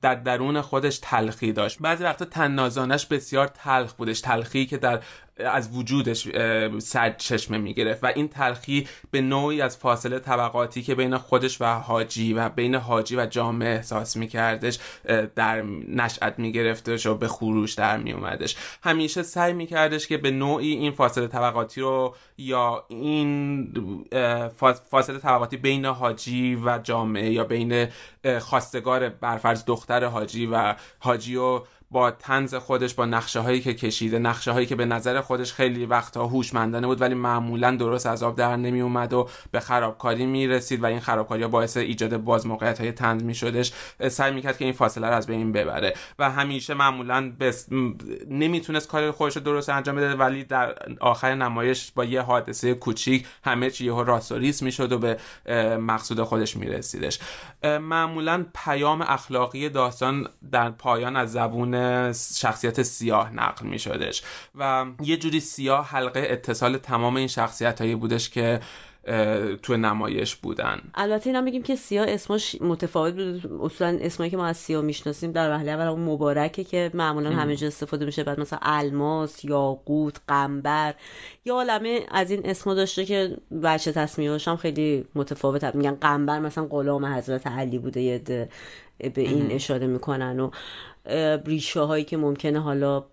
در درون خودش تلخی داشت. بعضی وقتا طنازانش بسیار تلخ بودش، تلخی که از وجودش سرچشمه میگرفت و این تلخی به نوعی از فاصله طبقاتی که بین خودش و حاجی و بین حاجی و جامعه احساس میکردش در نشأت میگرفتش و به خروج در میومدش. همیشه سعی میکردش که به نوعی این فاصله طبقاتی رو یا این فاصله طبقاتی بین حاجی و جامعه یا بین خواستگار برفرض دختر حاجی و حاجی و با طنز خودش، با نقشه هایی که کشیده، نقشه هایی که به نظر خودش خیلی وقتها هوشمندانه بود ولی معمولا درست از آب در نمی اومد و به خرابکاری میرسید و این خرابکاری باعث ایجاد باز موقعیت های طنز میشدش، سعی میکرد که این فاصله رو از بین ببره و همیشه معمولا نمیتونست کار خودش رو درست انجام بده ولی در آخر نمایش با یه حادثه کوچیک همه چی یهو راستوریس میشد و به مقصود خودش میرسیدش. معمولا پیام اخلاقی داستان در پایان از زبون شخصیت سیاه نقل میشدش و یه جوری سیاه حلقه اتصال تمام این شخصیتایی بودش که تو نمایش بودن. البته اینا بگیم که سیاه اسمش متفاوت بود. اصولا اسمایی که ما از سیاه میشناسیم در وهله اول اون مبارکه که معمولا همه جا استفاده میشه، بعد مثلا الماس، یاقوت، قنبر، یا عالمه از این اسما داشته که بچه تصمیمش هم خیلی متفاوت. میگن قنبر مثلا غلام حضرت علی بوده، یه به این اشاره میکنن و ریشه هایی که ممکنه حالا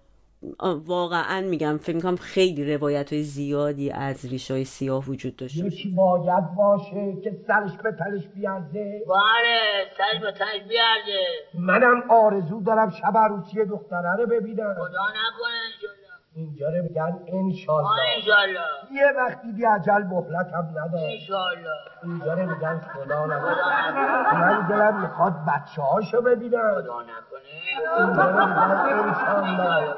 واقعا میگم فکر میکنم خیلی روایت‌های زیادی از ریشه‌های سیاه وجود داشته. یکی باید باشه که سرش به تلش بیارده. بله سرش به تلش بیارده. منم آرزو دارم شب عروسی دختره رو ببینم. خدا نکنه انشالله. اینجا رو میگن انشالله. انشالله. یه وقتی بی عجل مهلت هم نداره. انشالله. اینجا رو میگن خدا نکنه. من دلم میخواد بچه هاشو ببینم. خدا نکنه. اینجا رو میگن انشالله.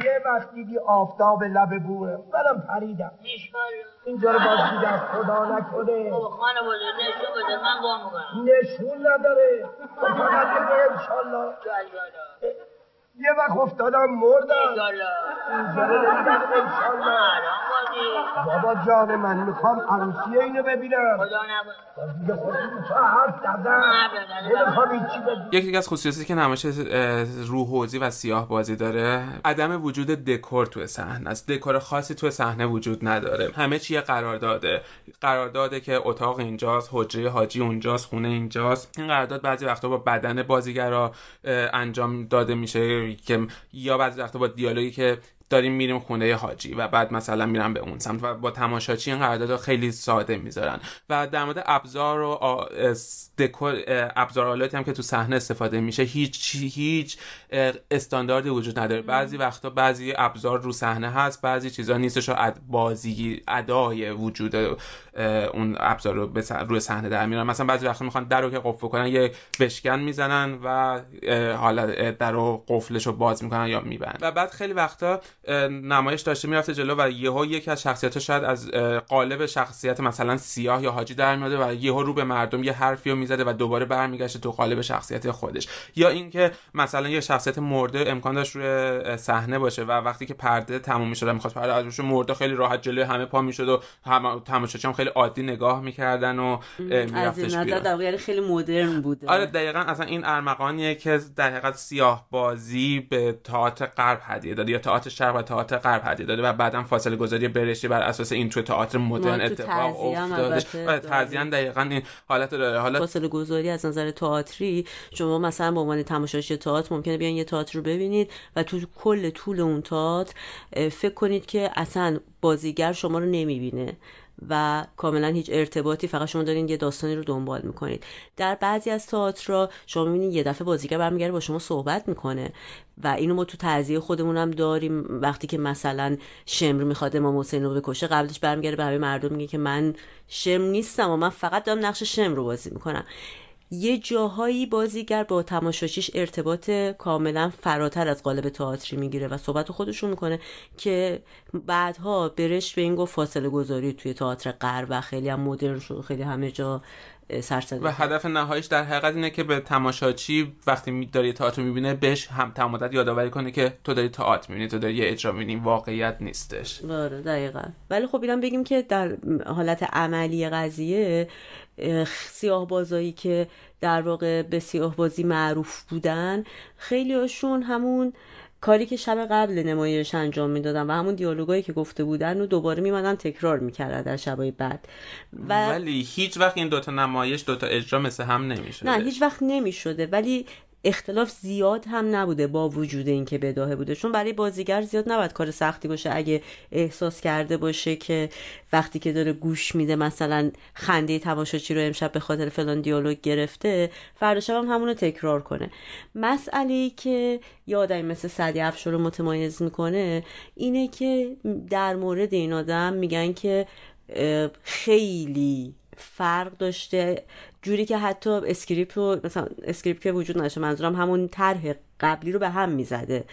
یه وقتی بی آفتاب لب بوره منم پریدم. انشالله. اینجا رو باز دیدم خدا نکنه. خانه بوده نشون بده من با میکنم. نشون نداره. فقط بگه انشالله. یه وقت افتادم مردم. اینجا رو ببینم انشالله. بابا جان من میخوام عروسی اینو ببینم. خدا نکنه. دیگه خودی تو حرف زدم. نمیخوام این چی بگیم. یکی دیگه از خصوصیاتی که نمایش روحوزی و سیاه بازی داره عدم وجود دکور توی صحنه است. دکور خاصی توی صحنه وجود نداره. همه چی قرارداده که اتاق اینجاست، حجره حاجی اونجاست، خونه اینجاست. این قرارداد بعضی وقتا با بدن بازیگرا انجام داده میشه که یا بعضی وقتا با دیالوگی که داریم میریم خونه حاجی و بعد مثلا میرم به اون سمت و با تماشاچی این قرارداد خیلی ساده میذارن. و در مورد ابزار و دکور، ابزارالاتی هم که تو صحنه استفاده میشه هیچ استانداردی وجود نداره. بعضی وقتا بعضی ابزار رو صحنه هست، بعضی چیزا نیستش و بازی ادای وجود اون ابزار رو روی صحنه در میارن. مثلا بعضی وقتا میخوان درو که قفل کنن یه بشکن میزنن و حالا درو قفلشو باز میکنن یا میبندن. و بعد خیلی وقتا نمایش داشته میرفته جلو و یهو یکی از شخصیت‌ها شاید از قالب شخصیت مثلا سیاه یا حاجی در میاد و یهو رو به مردم یه حرفی رو میزده و دوباره برمیگشته تو قالب شخصیت خودش. یا اینکه مثلا یه شخصیت مرده امکان داشت روی صحنه باشه و وقتی که پرده تموم میشد میخواست پرده از روش مرده خیلی راحت جلوی همه پا میشد و تماشاچی‌ها خیلی عادی نگاه میکردن و میرفتش بیرون. در واقع خیلی مدرن بوده. آره دقیقاً اصلا این ارمغانیه که در حقیقت سیاه بازی به تئاتر غرب هدیه داده یا تئاتر شرق و تئاتر غرب هدیه داده و بعداً فاصله گذاری برشتی بر اساس این تو تئاتر مدرن اتفاق افتاده. و تزیین دقیقاً این حالت داره. حالا فاصله گذاری از نظر تئاتری شما مثلا به عنوان تماشاچی تئاتر ممکنه بیان یه تئاتر رو ببینید و تو کل طول اون تئاتر فکر کنید که اصلا بازیگر شما رو نمیبینه و کاملا هیچ ارتباطی، فقط شما دارین یه داستانی رو دنبال میکنید. در بعضی از تئاترها شما میبینید یه دفعه بازیگر برمیگره با شما صحبت میکنه و اینو ما تو تعزیه خودمون هم داریم. وقتی که مثلا شمر میخواد امام حسین رو بکشه قبلش برمیگره به همه مردم میگه که من شمر نیستم و من فقط دارم نقش شمر رو بازی میکنم. یه جاهایی بازیگر با تماشاچیش ارتباط کاملا فراتر از قالب تئاتری میگیره و صحبت خودشون میکنه که بعدها برش به این گفت فاصله گذاری توی تئاتر غرب و خیلی هم مدرن شد، خیلی همه جا سرسده. و هدف نهاییش در حقیقت اینه که به تماشاچی وقتی داره تئاتر میبینه بهش هم تمامت یادآوری کنه که تو داری تئاتر میبینی، تو داری یه اجرا میبینی، واقعیت نیستش. آره دقیقاً. ولی خب اینم بگیم که در حالت عملی قضیه سیاه بازایی که در واقع به سیاه بازی معروف بودن خیلی هاشون همون کاری که شب قبل نمایش انجام میدادن و همون دیالوگایی که گفته بودن و دوباره میمدن تکرار میکردن در شبای بعد. ولی هیچ وقت این دوتا نمایش دوتا اجرا مثل هم نمیشده. نه هیچ وقت نمیشده، ولی اختلاف زیاد هم نبوده با وجود اینکه بداهه بوده، چون برای بازیگر زیاد نباید کار سختی باشه اگه احساس کرده باشه که وقتی که داره گوش میده مثلا خنده تماشاچی رو امشب به خاطر فلان دیالوگ گرفته، فردا شب هم همون رو تکرار کنه. مسئله‌ای که یه آدمی مثل سعدی افشار رو متمایز میکنه اینه که در مورد این آدم میگن که خیلی فرق داشته، جوری که حتی اسکریپت رو مثلا اسکریپت که وجود نداشته، منظورم همون طرح قبلی رو به هم میزده.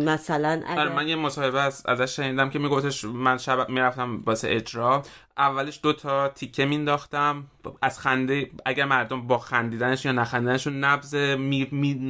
مثلا من یه مصاحبه ازش شنیدم که میگفتش من شب میرفتم واسه اجرا، اولش 2 تیکه مینداختم از خنده، اگر مردم با خندیدنش یا نخندیدنشون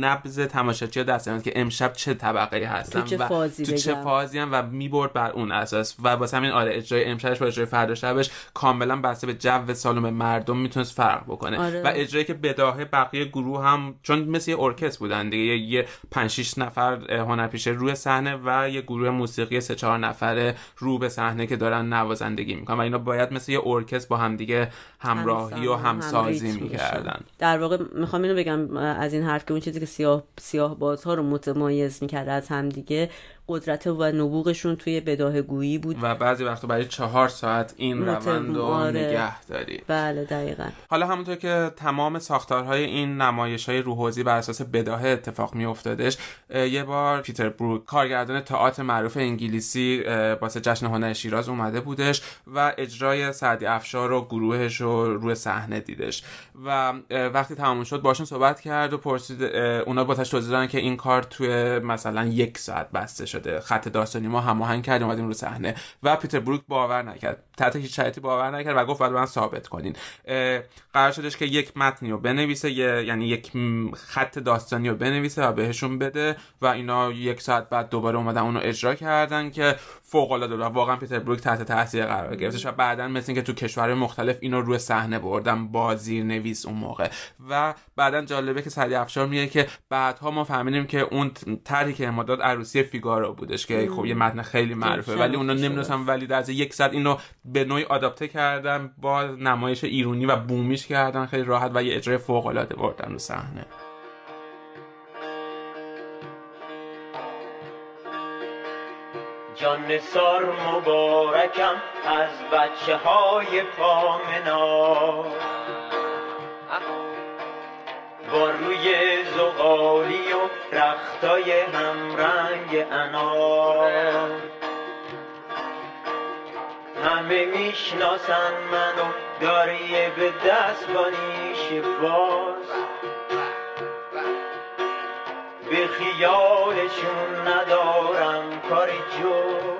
نبض تماشاچی‌ها دست میاد که امشب چه طبقه‌ای هستن و تو چه فازی هم و میبرد بر اون اساس. و واسه همین اجرای امشبش با اجرای فردا شبش کاملا بسته به جو سالن مردم میتونست فرق بکنه. و اجرایی که بداهه بقیه گروه هم چون مثل یه ارکستر بودن دیگه، یه 5-6 نفر هنرپیشه روی صحنه و یه گروه موسیقی 3-4 نفره رو به صحنه که دارن نوازندگی میکنن و اینا باید مثل یه ارکستر با هم دیگه همراهی و همسازی میکردن. در واقع میخوام اینو بگم از این حرف که اون چیزی که سیاه بازها رو متمایز میکرد از هم دیگه قدرت و نبوغشون توی بداهه‌گویی بود و بعضی وقتا برای 4 ساعت این روند رو نگه داری. بله دقیقاً. حالا همونطور که تمام ساختارهای این نمایش‌های روحوزی بر اساس بداهه اتفاق میافتادش، یه بار پیتر بروک کارگردان تئاتر معروف انگلیسی واسه جشن هنر شیراز اومده بودش و اجرای سعدی افشار و گروهش رو روی صحنه دیدش و وقتی تمام شد باشون صحبت کرد و پرسید، اونا باتش توضیح دادن که این کار توی مثلا 1 ساعت بسته شده، خط داستانی ما هماهنگ کردیم اومدیم رو صحنه. و پیتر بروک باور نکرد، تحت هیچ شرایطی باور نکرد و گفت بعد من ثابت کنین. قرار شدش که یک متنی رو بنویسه، یعنی یک خط داستانی رو بنویسه و بهشون بده و اینا 1 ساعت بعد دوباره اومدن اونو اجرا کردن که فوق العاده بود. واقعا پیتر بروک تحت تاثیر قرار گرفتش و بعداً مثل اینکه تو کشورهای مختلف اینو روی صحنه بردن با زیرنویس اون موقع. و بعداً جالبه که سعدی افشار میگه که بعدها ما فهمیدیم که اون طرحی که ما داد عروسی فیگارو بودش که خب یه متن خیلی معروفه ولی اونا نمیدونستم، ولی در از 1 ساعت اینو به نوعی آداپته کردن با نمایش ایرونی و بومیش کردن خیلی راحت و یه اجرای فوق العاده بردن رو صحنه. جان نثار مبارکم از بچه های پامنا، با روی زغالی و رختای همرنگ انار، همه میشناسن منو داریه به دست با نیش باز، به خیالشون ندارم کار جز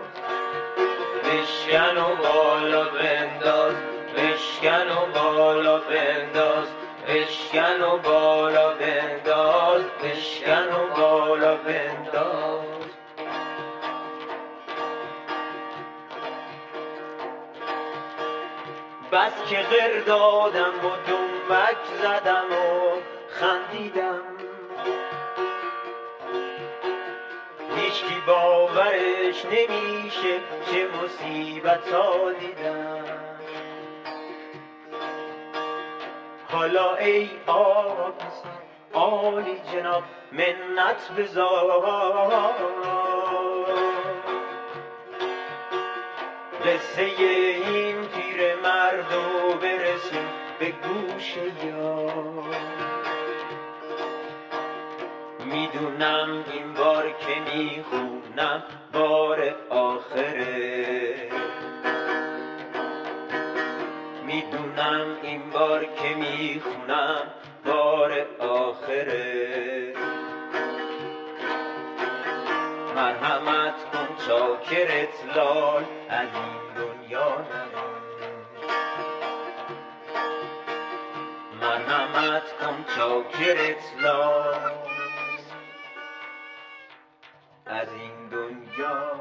بشکن و بالا بنداز، بشکن و بالا بنداز، بشکن و بالا بنداز، بشکن و بالا بنداز. بس که غر دادم و دنبک زدم و خندیدم، هیچکی باورش نمیشه چه مصیبت ها دیدم. حالا ای آقا پسر عالی جناب منت بذار، قصه این پیر مردو برسون به گوش یار. میدونم این بار که میخونم بار آخره، میدونم این بار که میخونم بار آخره. مرحمت کن چاکرت لال از این دنیا نره، مرحمت کن چاکرت لال از این دنیا.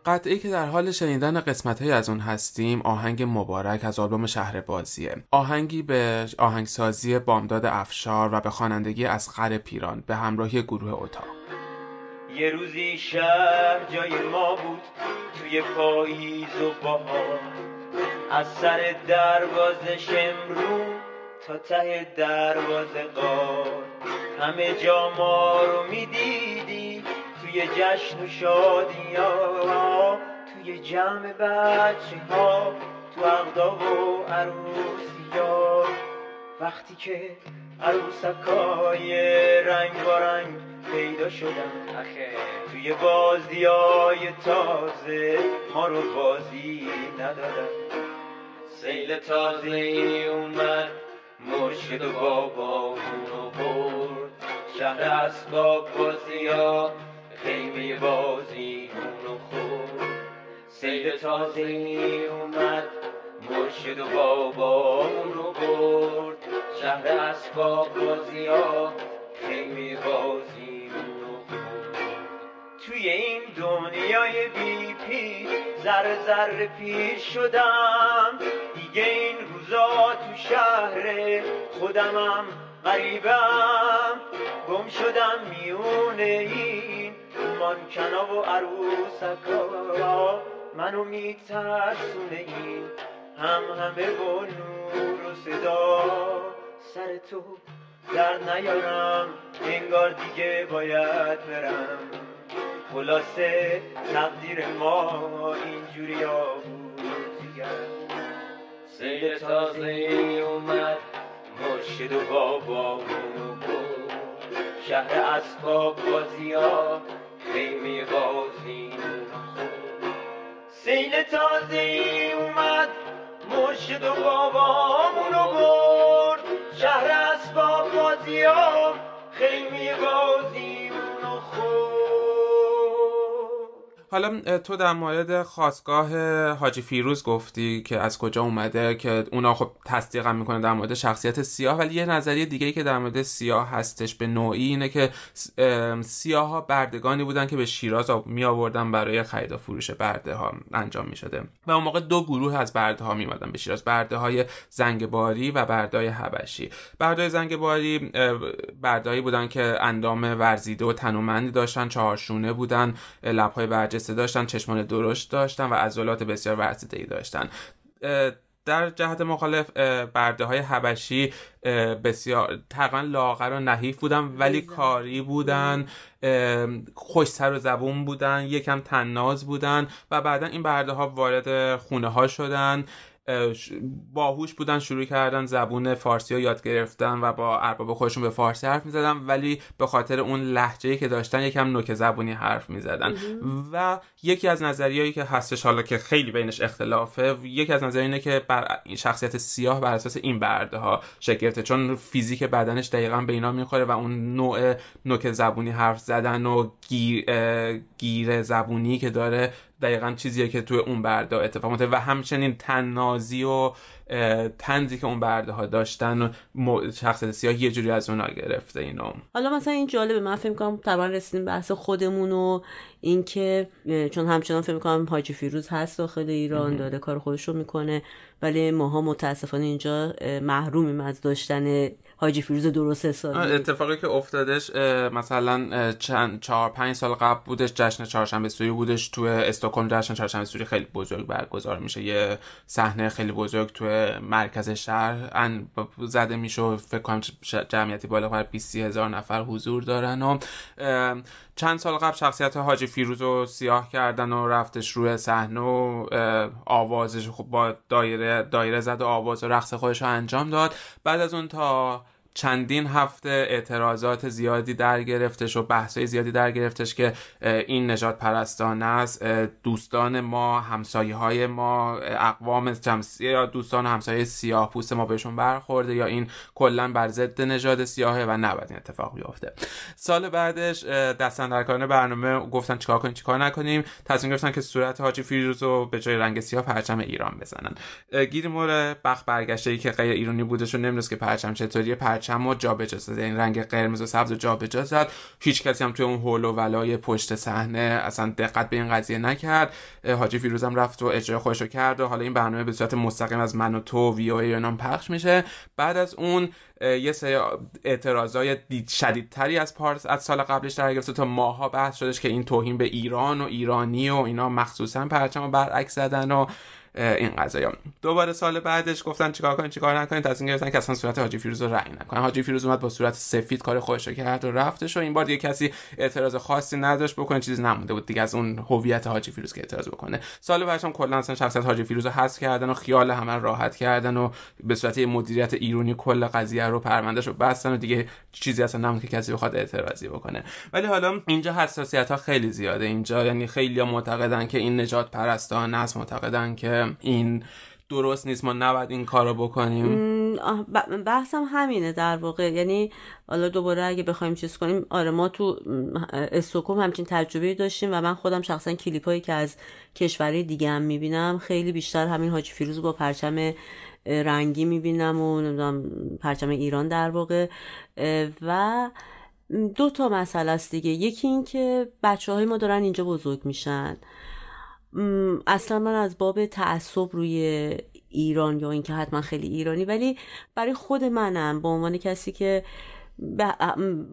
قطعی که در حال شنیدن قسمت‌های از اون هستیم آهنگ مبارک از آلبوم شهر بازیه، آهنگی به آهنگسازی بامداد افشار و به خوانندگی اصغر پیران به همراهی گروه اتاق. یه روزی شهر جای ما بود توی پاییز و بهار، از سر دروازه شمرون تا ته دروازه قار. همه جا ما رو میدیدی توی جشن و شادی ها، توی جمع بچه ها، تو عقدا و عروسی ها. وقتی که عروسکای رنگ با رنگ پیدا شدن توی بازیای تازه ما رو بازی ندادن. سیل تازه اومد مرشد و بابامونو برد، شهر اسباب بازی ها خیمه بازیمونو خورد. سیل تازه اومد مرشد و بابامونو برد، شهر اسباب بازی ها خیمه بازیمونو خورد. توی این دنیای بی پی ذره ذره پیر شدم، دیگه این روزا تو شهر خودمم غریبم. گم شدم میونه این مانکنا و عروسکا، منو میترسونه این همه با نور و صدا. سر تو در نیارم انگار دیگه باید برم، خلاصه تقدیر ما اینجوری ها بود دیگر. سیل تازه اومد مرشد و بابامونو بود، شهر اسباب بازی ها خیمه بازیمونو خورد. سیل تازه اومد مرشد و بابامونو برد، شهر اسباب بازی ها خیمه بازیمونو خورد. حالا تو در مورد خاستگاه حاجی فیروز گفتی که از کجا اومده، که اونا خب تصدیقم میکنه در مورد شخصیت سیاه، ولی یه نظریه دیگه‌ای که در مورد سیاه هستش به نوعی اینه که سیاه ها بردگانی بودن که به شیراز می آوردن برای خرید و فروش برده ها انجام می شده و اون موقع دو گروه از برده ها می اومدن به شیراز، برده های زنگباری و برده های حبشی. برده های زنگباری بردهایی بودن که اندام ورزیده و تنومندی داشتن، چهارشونه بودن، لب‌های برجسته داشتن، چشمان درشت داشتن و عضلات بسیار ورزیده‌ای داشتن. در جهت مخالف برده های حبشی بسیار تقریبا لاغر و نحیف بودن ولی کاری بودن، خوش سر و زبون بودن، یکم طناز بودن و بعدا این برده ها وارد خونه ها شدن، باهوش بودن، شروع کردن زبون فارسی رو یاد گرفتن و با ارباب خودشون به فارسی حرف میزدن، ولی به خاطر اون لهجه‌ای که داشتن یکم نوک زبونی حرف میزدن. و یکی از نظریه‌ای که هستش، حالا که خیلی بینش اختلافه، یکی از نظریه اینه که بر شخصیت سیاه بر اساس این برده ها شکل گرفته، چون فیزیک بدنش دقیقاً به اینا میخوره و اون نوع نوک زبونی حرف زدن و گیر زبونی که داره دقیقاً چیزیه که توی اون برده اتفاق میفته و همچنین طنازی و طنزی که اون برده ها داشتن و شخصیت سیاه یه جوری از اونا گرفته اینو. حالا مثلا این جالبه، من فکر می‌کنم طبعا رسیدیم بحث خودمون و این که چون همچنان فکر می‌کنم حاجی فیروز هست داخل ایران داره کار خودش رو میکنه، ولی ماها متاسفانه اینجا محرومیم از داشتن حاجی فیروز درست حسابی. اتفاقی که افتادش مثلا 4-5 سال قبل بودش، جشن چهارشنبه سوری بودش تو استکهلم. جشن چهارشنبه سوری خیلی بزرگ برگزار میشه، یه صحنه خیلی بزرگ تو مرکز شهر زده میشه و فکر کنم جمعیتی بالاتر 20-30 هزار نفر حضور دارن و چند سال قبل شخصیت حاجی فیروز رو سیاه کردن و رفتش روی صحنه و آوازش خب با دایره زد و آواز و رقص خودش رو انجام داد. بعد از اون تا چندین هفته اعتراضات زیادی در گرفتش و بحثای زیادی در گرفتش که این نژاد پرستانه است، دوستان ما، همسایه های ما، اقوام جمعی یا دوستان و همسایه سیاه پوست ما بهشون برخورده یا این کلا بر ضد نژاد سیاهه و نباید این اتفاق بیفته. سال بعدش دستاندرکاران برنامه گفتن چیکار کنیم چیکار نکنیم، تصمیم گرفتن که صورت حاجی فیروز رو به جای رنگ سیاه پرچم ایران بزنن. گیرمور بخت برگشته‌ای که غیر ایرانی بودش و نمی‌دونست که پرچم چطوریه، پرچمو جابجا زد، این رنگ قرمز و سبز رو جابجا زد. هیچ کسی هم توی اون هول و ولای پشت صحنه اصلا دقت به این قضیه نکرد. حاجی فیروز هم رفت و اجرا خودش رو کرد و حالا این برنامه به صورت مستقیم از من و تو وی او ای اینا پخش میشه. بعد از اون یه سری اعتراضای شدیدتری از سال قبلش در گرفت تا ماها بحث شدش که این توهین به ایران و ایرانی و اینا، مخصوصا پرچمو برعکس زدن و این قضايا. دوباره سال بعدش گفتن چیکار کنین چیکار نکنین، تصمیم گرفتن که اصلا صورت حاجی فیروز رو رنگ نکنن. حاجی فیروز اومد با صورت سفید کار خودش رو کرد و رفتش و این بار دیگه کسی اعتراض خاصی نداشت بکنه، چیزی نمونده بود دیگه از اون هویت حاجی فیروز که اعتراض بکنه. سال بعدش هم کلا اصلا شخصیت حاجی فیروز رو حذف کردن و خیال همه راحت کردن و به صورت مدیریت ایرانی کل قضیه رو پروندهشو بستن و دیگه چیزی اصلا نموند که کسی بخواد اعتراضی بکنه. ولی حالا اینجا حساسیت‌ها خیلی زیاده. اینجا یعنی خیلی‌ها معتقدن که این نجات پرستانه است، معتقدن که این درست نیست، ما نباید این کارو بکنیم. بحثم همینه در واقع. یعنی حالا دوباره اگه بخوایم چیز کنیم، آره ما تو استکهلم همچین تجربه داشتیم و من خودم شخصا کلیپایی که از کشورهای دیگه هم میبینم خیلی بیشتر همین حاجی فیروز با پرچم رنگی میبینم و نمیدونم پرچم ایران در واقع. و دو تا مسئله است دیگه. یکی این که بچه‌های ما دارن اینجا بزرگ میشن. اصلا من از باب تعصب روی ایران یا اینکه حتما خیلی ایرانی، ولی برای خود منم به عنوان کسی که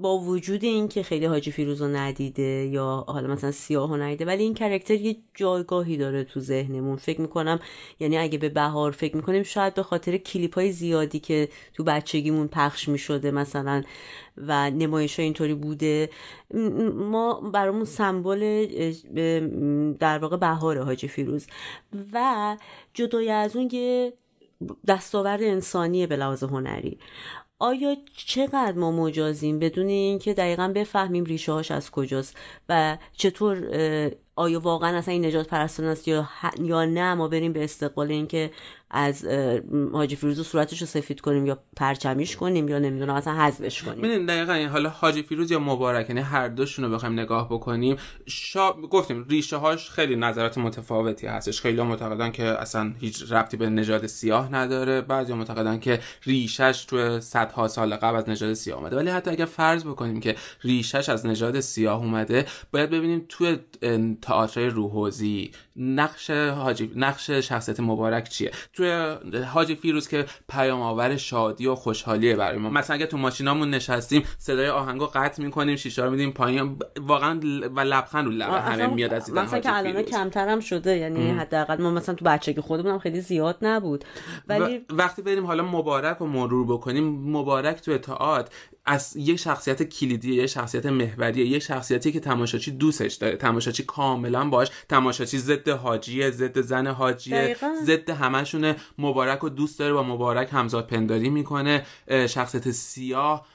با وجود این که خیلی حاجی فیروز رو ندیده یا حالا مثلا سیاه رو ندیده، ولی این کرکتر یه جایگاهی داره تو ذهنمون. فکر میکنم یعنی اگه به بهار فکر میکنیم شاید به خاطر کلیپای زیادی که تو بچگیمون پخش میشده مثلا و نمایش ها اینطوری بوده، ما برامون سمبل در واقع بهار حاجی فیروز. و جدای از اون یه دستاورد انسانیه به لحاظ هنری. آیا چقدر ما مجازیم بدون اینکه دقیقاً بفهمیم ریشه هاش از کجاست و چطور آیا واقعا اصلا این نجات پرستانه است یا نه ما بریم به استقبال اینکه از حاجی فیروز صورتش رو سفید کنیم یا پرچمیش کنیم یا نمیدونم اصلا حذفش کنیم. ببین دقیقاً حالا حاجی فیروز یا مبارک، یعنی هر دوشون رو بخوایم نگاه بکنیم، گفتیم ریشه هاش خیلی نظرات متفاوتی هستش. خیلی‌ها معتقدن که اصلا هیچ ربطی به نژاد سیاه نداره، بعضی‌ها معتقدن که ریشش تو صدها سال قبل از نژاد سیاه اومده. ولی حتی اگه فرض بکنیم که ریشش از نژاد سیاه اومده، باید ببینیم تو تئاتر روحوزی نقش شخصیت مبارک چیه. تو حاجی فیروز که پیام آور شادی و خوشحالیه برای ما. مثلا اگه تو ماشینامون نشستیم صدای آهنگو قطع می‌کنیم، شیشه رو می‌دیم پایین، واقعا و لبخند رو لب همه میاد از دیدن مثلا که الان کمتر هم شده، یعنی حداقل ما مثلا تو بچگی خودمون خیلی زیاد نبود. ولی وقتی بریم حالا مبارک رو مرور بکنیم، مبارک تو تئاتر از یک شخصیت کلیدی، یک شخصیت محوریه، یک شخصیتی که تماشاچی دوستش داره، تماشاچی کاملا باش، تماشاچی ضد حاجیه، ضد زن حاجیه، ضد همشونه، مبارک رو دوست داره، با مبارک همزاد پنداری میکنه. شخصیت سیاه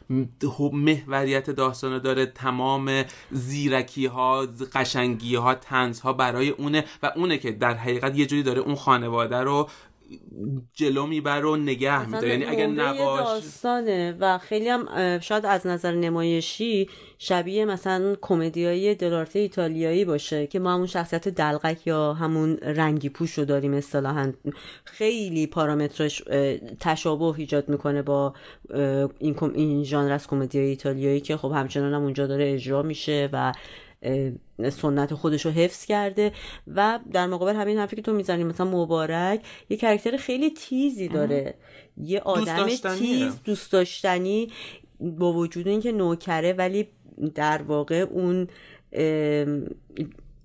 محوریت داستانو داره، تمام زیرکی ها، قشنگی ها، طنز ها برای اونه و اونه که در حقیقت یه جوری داره اون خانواده رو جلو میبره و نگه میداره. یعنی اگه نباشه داستانه و خیلی هم شاید از نظر نمایشی شبیه مثلا کمدیای دلارته ایتالیایی باشه که ما همون شخصیت دلقک یا همون رنگی پوش رو داریم اصطلاحاً. خیلی پارامترش تشابه ایجاد میکنه با این ژانر از کمدیای ایتالیایی که خب همچنان هم اونجا داره اجرا میشه و سنت خودش رو حفظ کرده. و در مقابل همین حرفی که تو میزنی، مثلا مبارک یه کاراکتر خیلی تیزی داره، یه آدم تیز دوست داشتنی با وجود اینکه نوکره، ولی در واقع اون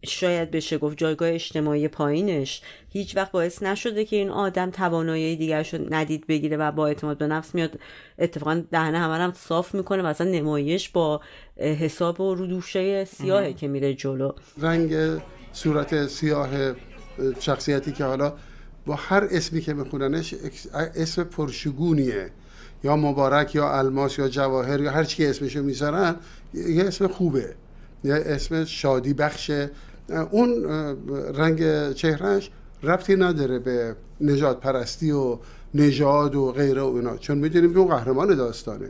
شاید بشه گفت جایگاه اجتماعی پایینش هیچ وقت باعث نشده که این آدم توانایی دیگرش رو ندید بگیره و با اعتماد به نفس میاد اتفاقا دهنه همه هم صاف میکنه و اصلا نمایش با حساب و رودوشه سیاهه که میره جلو. رنگ صورت سیاه شخصیتی که حالا با هر اسمی که میخوننش اسم پرشگونیه، یا مبارک یا الماس یا جواهر یا هر چی که اسمشو میذارن یه اسم خوبه، یه اسم شادی بخشه. اون رنگ چهرهش ربطی نداره به نژاد پرستی و نژاد و غیره و اینا، چون میدونیم که اون قهرمان داستانه،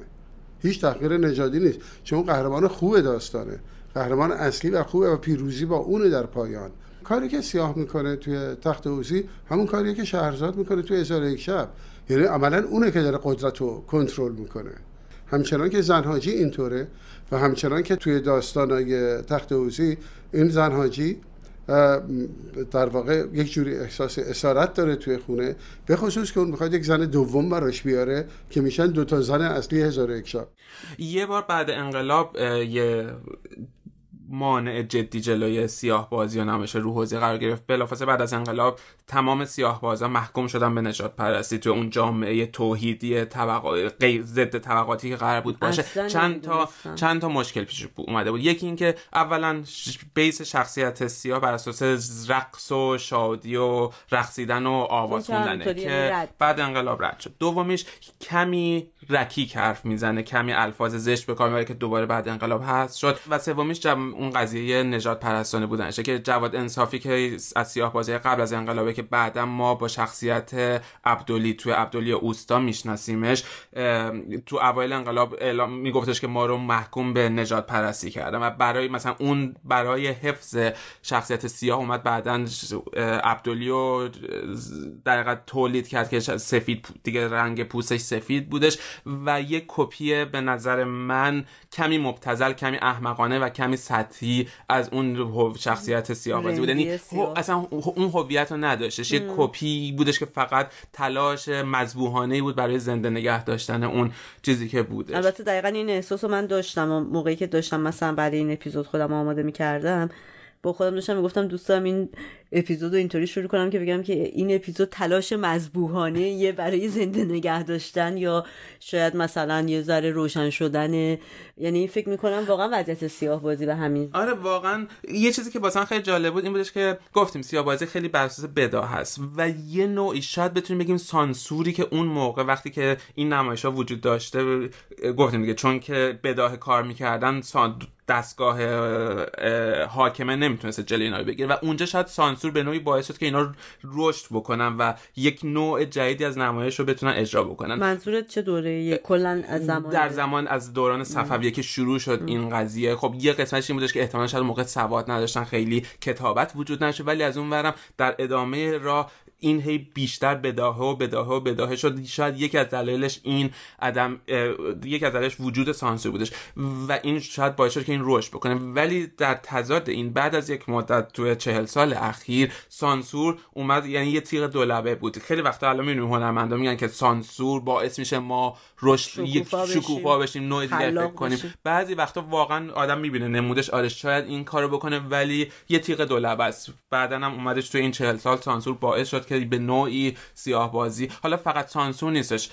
هیچ تغییر نژادی نیست، چون اون قهرمان خوبه داستانه، قهرمان اصلی و خوبه و پیروزی با اونه در پایان. کاری که سیاه میکنه توی تخت اوزی همون کاریه که شهرزاد میکنه توی 1001 شب، یعنی عملا اونه که داره قدرت رو کنترل میکنه. همچنان که زن حاجی اینطوره و همچنان که توی داستانای تخت اوزی این زن حاجی در واقع یک جوری احساس اسارت داره توی خونه، به خصوص که اون میخواد یک زن دوم براش بیاره که میشن 2 زن اصلی 1001 شب. یه بار بعد انقلاب یه مانع جدی جلوی سیاه بازی و نمایش رو حوزه قرار گرفت. بلافاصله بعد از انقلاب تمام سیاه بازا محکوم شدن به نژاد پرستی تو اون جامعه توحیدی ضد طبقاتی که قرار بود باشه. چند تا مشکل پیش اومده بود. یکی این که اولا بیس شخصیت سیاه بر اساس رقص و شادی و رقصیدن و آواز خوندنه که بعد انقلاب رد شد. دومیش کمی رکیک حرف میزنه، کمی الفاظ زشت به کار میبره که دوباره بعد انقلاب هست شد. و سومیش اون قضیه نژاد پرستانه بودنشه که جواد انصافی که از سیاه بازی قبل از انقلابه که بعدا ما با شخصیت عبدلی توی عبدلی اوستا میشناسیمش، تو اوایل انقلاب اعلام میگفتش که ما رو محکوم به نژاد پرستی کردن و برای حفظ شخصیت سیاه اومد بعدن عبدلی رو در حقیقت تولید کرد که سفید دیگه رنگ پوستش سفید بودش و یک کپی به نظر من کمی مبتذل، کمی احمقانه و کمی سطحی از اون شخصیت سیاه بازی بود. یعنی اصلا اون هویت رو نداشتش، یک کپی بودش که فقط تلاش مذبوحانه‌ای بود برای زنده نگه داشتن اون چیزی که بودش. البته دقیقاً این احساسو من داشتم موقعی که داشتم مثلا برای این اپیزود خودم آماده می‌کردم، با خودم داشتم میگفتم دوست دارم این اپیزودو اینطوری شروع کنم که بگم که این اپیزود تلاش مذبوحانه یه برای زنده نگه داشتن یا شاید مثلا یه ذره روشن شدن. یعنی فکر میکنم واقعا وضعیت سیاه بازی به همین. آره واقعا یه چیزی که واسه من خیلی جالب بود این بودش که گفتیم سیاه بازی خیلی بر اساس بداهه هست و یه نوعی شاید بتونیم بگیم سانسوری که اون موقع وقتی که این نمایش‌ها وجود داشته گفتیم دیگه چون که بداهه کار میکردن دستگاه حاکمه نمیتونست جلوی اینا رو بگیره و اونجا شاید سانسور به نوعی باعث شد که اینا رشد بکنن و یک نوع جدیدی از نمایش رو بتونن اجرا بکنن. منظورت چه دوره‌ای؟ کلا از از دوران صفویه که شروع شد این قضیه. خب یه قسمتش این بودش که احتمالاً شاید موقع سواد نداشتن، خیلی کتابت وجود نداشت، ولی از اون ورم در ادامه راه این هی بیشتر بداهه شد. شاید یکی از دلایلش وجود سانسور بودش و این شاید باعث شد که این رشد بکنه. ولی در تضاد این بعد از یک مدت توی 40 سال اخیر سانسور اومد، یعنی یه تیغ دولبه بود. خیلی وقتا الان میبینیم هنرمندا میگن که سانسور باعث میشه ما رشد شکوفا بشیم، نوع دیگه فکر کنیم. بعضی وقتا واقعا آدم میبینه نمودش آره شاید این کارو بکنه ولی یه تیغ دولبه است. بعدن هم اومدش توی این 40 سال سانسور باعث شد که به نوعی سیاه بازی، حالا فقط سانسور نیستش،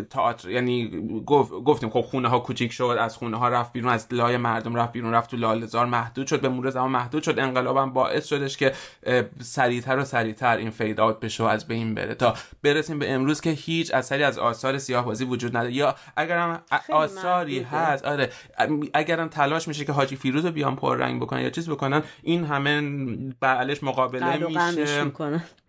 تئاتر، یعنی گفتیم خب خونه ها کوچیک شد، از خونه ها رفت بیرون، از لای مردم رفت بیرون، رفت تو لاله‌زار، محدود شد، به مرور زمان محدود شد. انقلابم باعث شدش که سریعتر این فید اوت بشه و از بین بره تا برسیم به امروز که هیچ اثری از آثار سیاه بازی وجود نداره، یا اگرم آثاری هست آره اگرم تلاش میشه که حاجی فیروز رو بیان پررنگ بکنن یا چیز بکنن، این همه بعدش مقابله میشه،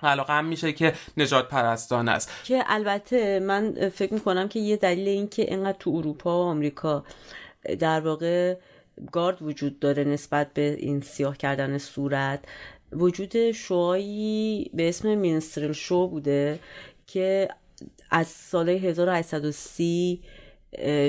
علاقه میشه که نژاد پرستانه است. که البته من فکر میکنم که یه دلیل این که اینقدر تو اروپا و آمریکا در واقع گارد وجود داره نسبت به این سیاه کردن صورت، وجود شوهایی به اسم مینسترل شو بوده که از سال 1830